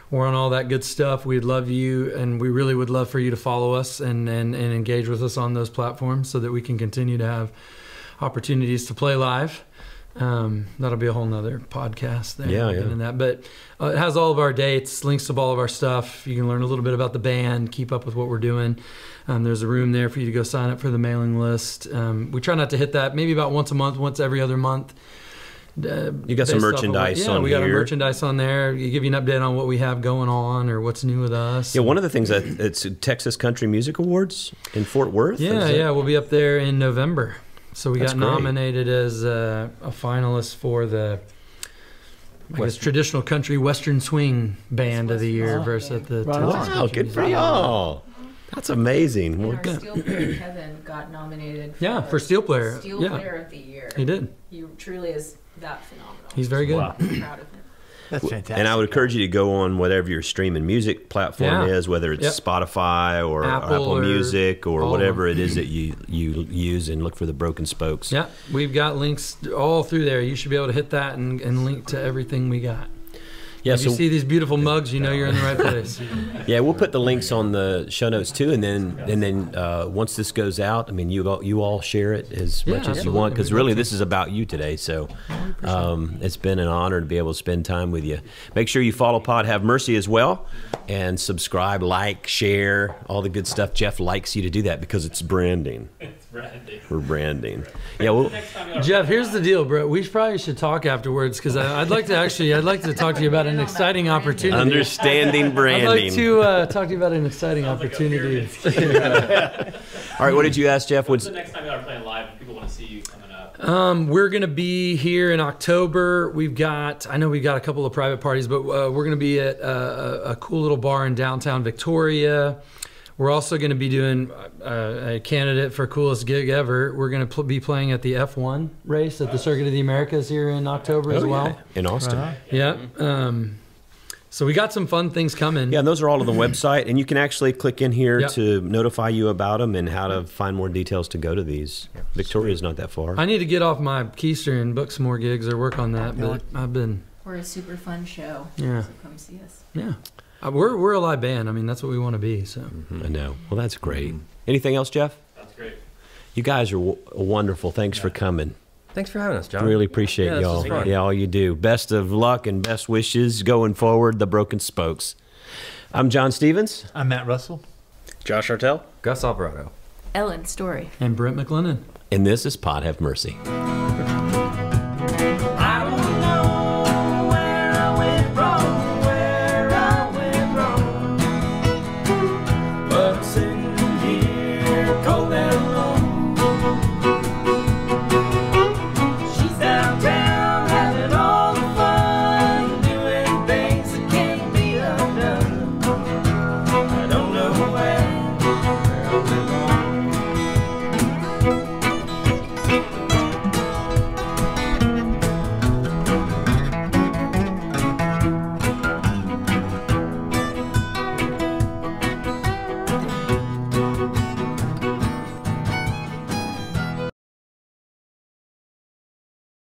Speaker 3: We're on all that good stuff. We'd love you, and we really would love for you to follow us and engage with us on those platforms so that we can continue to have opportunities to play live. That'll be a whole nother podcast there. In that. But it has all of our dates, links to all of our stuff. You can learn a little bit about the band, keep up with what we're doing. There's a room there for you to go sign up for the mailing list. We try not to hit that, maybe about once a month, once every other month.
Speaker 1: You got some merchandise on here.
Speaker 3: We got our merchandise on there. You give you an update on what we have going on or what's new with us.
Speaker 1: Yeah, one of the things that it's Texas Country Music Awards in Fort Worth.
Speaker 3: We'll be up there in November. So we got nominated as a finalist for the traditional country western swing band of the year versus the
Speaker 1: Wow, good for y'all. That's amazing.
Speaker 5: And our steel player Kevin got nominated
Speaker 3: for steel player.
Speaker 5: Steel player of the year.
Speaker 3: He did.
Speaker 5: He truly is that phenomenal.
Speaker 3: He's very good.
Speaker 5: I'm proud of him.
Speaker 4: That's fantastic.
Speaker 1: And I would encourage you to go on whatever your streaming music platform is, whether it's Spotify or Apple Music or whatever it is that you use, and look for the Broken Spokes.
Speaker 3: Yeah, we've got links all through there. You should be able to hit that and link to everything we got. Yeah, if you see these beautiful mugs, you know you're in the right place.
Speaker 1: Yeah, we'll put the links on the show notes too, and then once this goes out, I mean, you all share it as much as you want, because really this is about you today. So it's been an honor to be able to spend time with you. Make sure you follow Pod Have Mercy as well, and subscribe, like, share, all the good stuff. Jeff likes you to do that because it's branding. For branding. Yeah, well,
Speaker 3: Jeff, here's the deal, bro. We probably should talk afterwards because I'd like to talk to you about an exciting opportunity.
Speaker 1: Understanding branding.
Speaker 3: I'd like to talk to you about an exciting opportunity.
Speaker 1: All right, what did you ask, Jeff?
Speaker 10: What's the next time you are playing live and people want to see you coming up?
Speaker 3: We're gonna be here in October. I know we've got a couple of private parties, but we're gonna be at a cool little bar in downtown Victoria. We're also going to be doing a candidate for coolest gig ever. We're going to be playing at the F1 race at the Circuit of the Americas here in October as well.
Speaker 1: In Austin.
Speaker 3: Yeah. So we got some fun things coming.
Speaker 1: Yeah, and those are all on the website, and you can actually click in here to notify you about them and how to find more details to go to these. Victoria's not that far.
Speaker 3: I need to get off my keister and book some more gigs or work on that, but I've been...
Speaker 5: We're a super fun show.
Speaker 3: Yeah.
Speaker 5: So come see us.
Speaker 3: Yeah. We're a live band. I mean, that's what we want to be. So
Speaker 1: I know. Well, that's great. Anything else, Jeff?
Speaker 10: That's great.
Speaker 1: You guys are wonderful. Thanks for coming.
Speaker 6: Thanks for having us, John.
Speaker 1: Really appreciate y'all. Yeah, all you do. Best of luck and best wishes going forward. The Broken Spokes. I'm John Stevens.
Speaker 9: I'm Matt Russell.
Speaker 8: Josh Artell.
Speaker 6: Gus Alvarado.
Speaker 5: Ellen Story.
Speaker 3: And Brent McLennan.
Speaker 1: And this is Pod Have Mercy.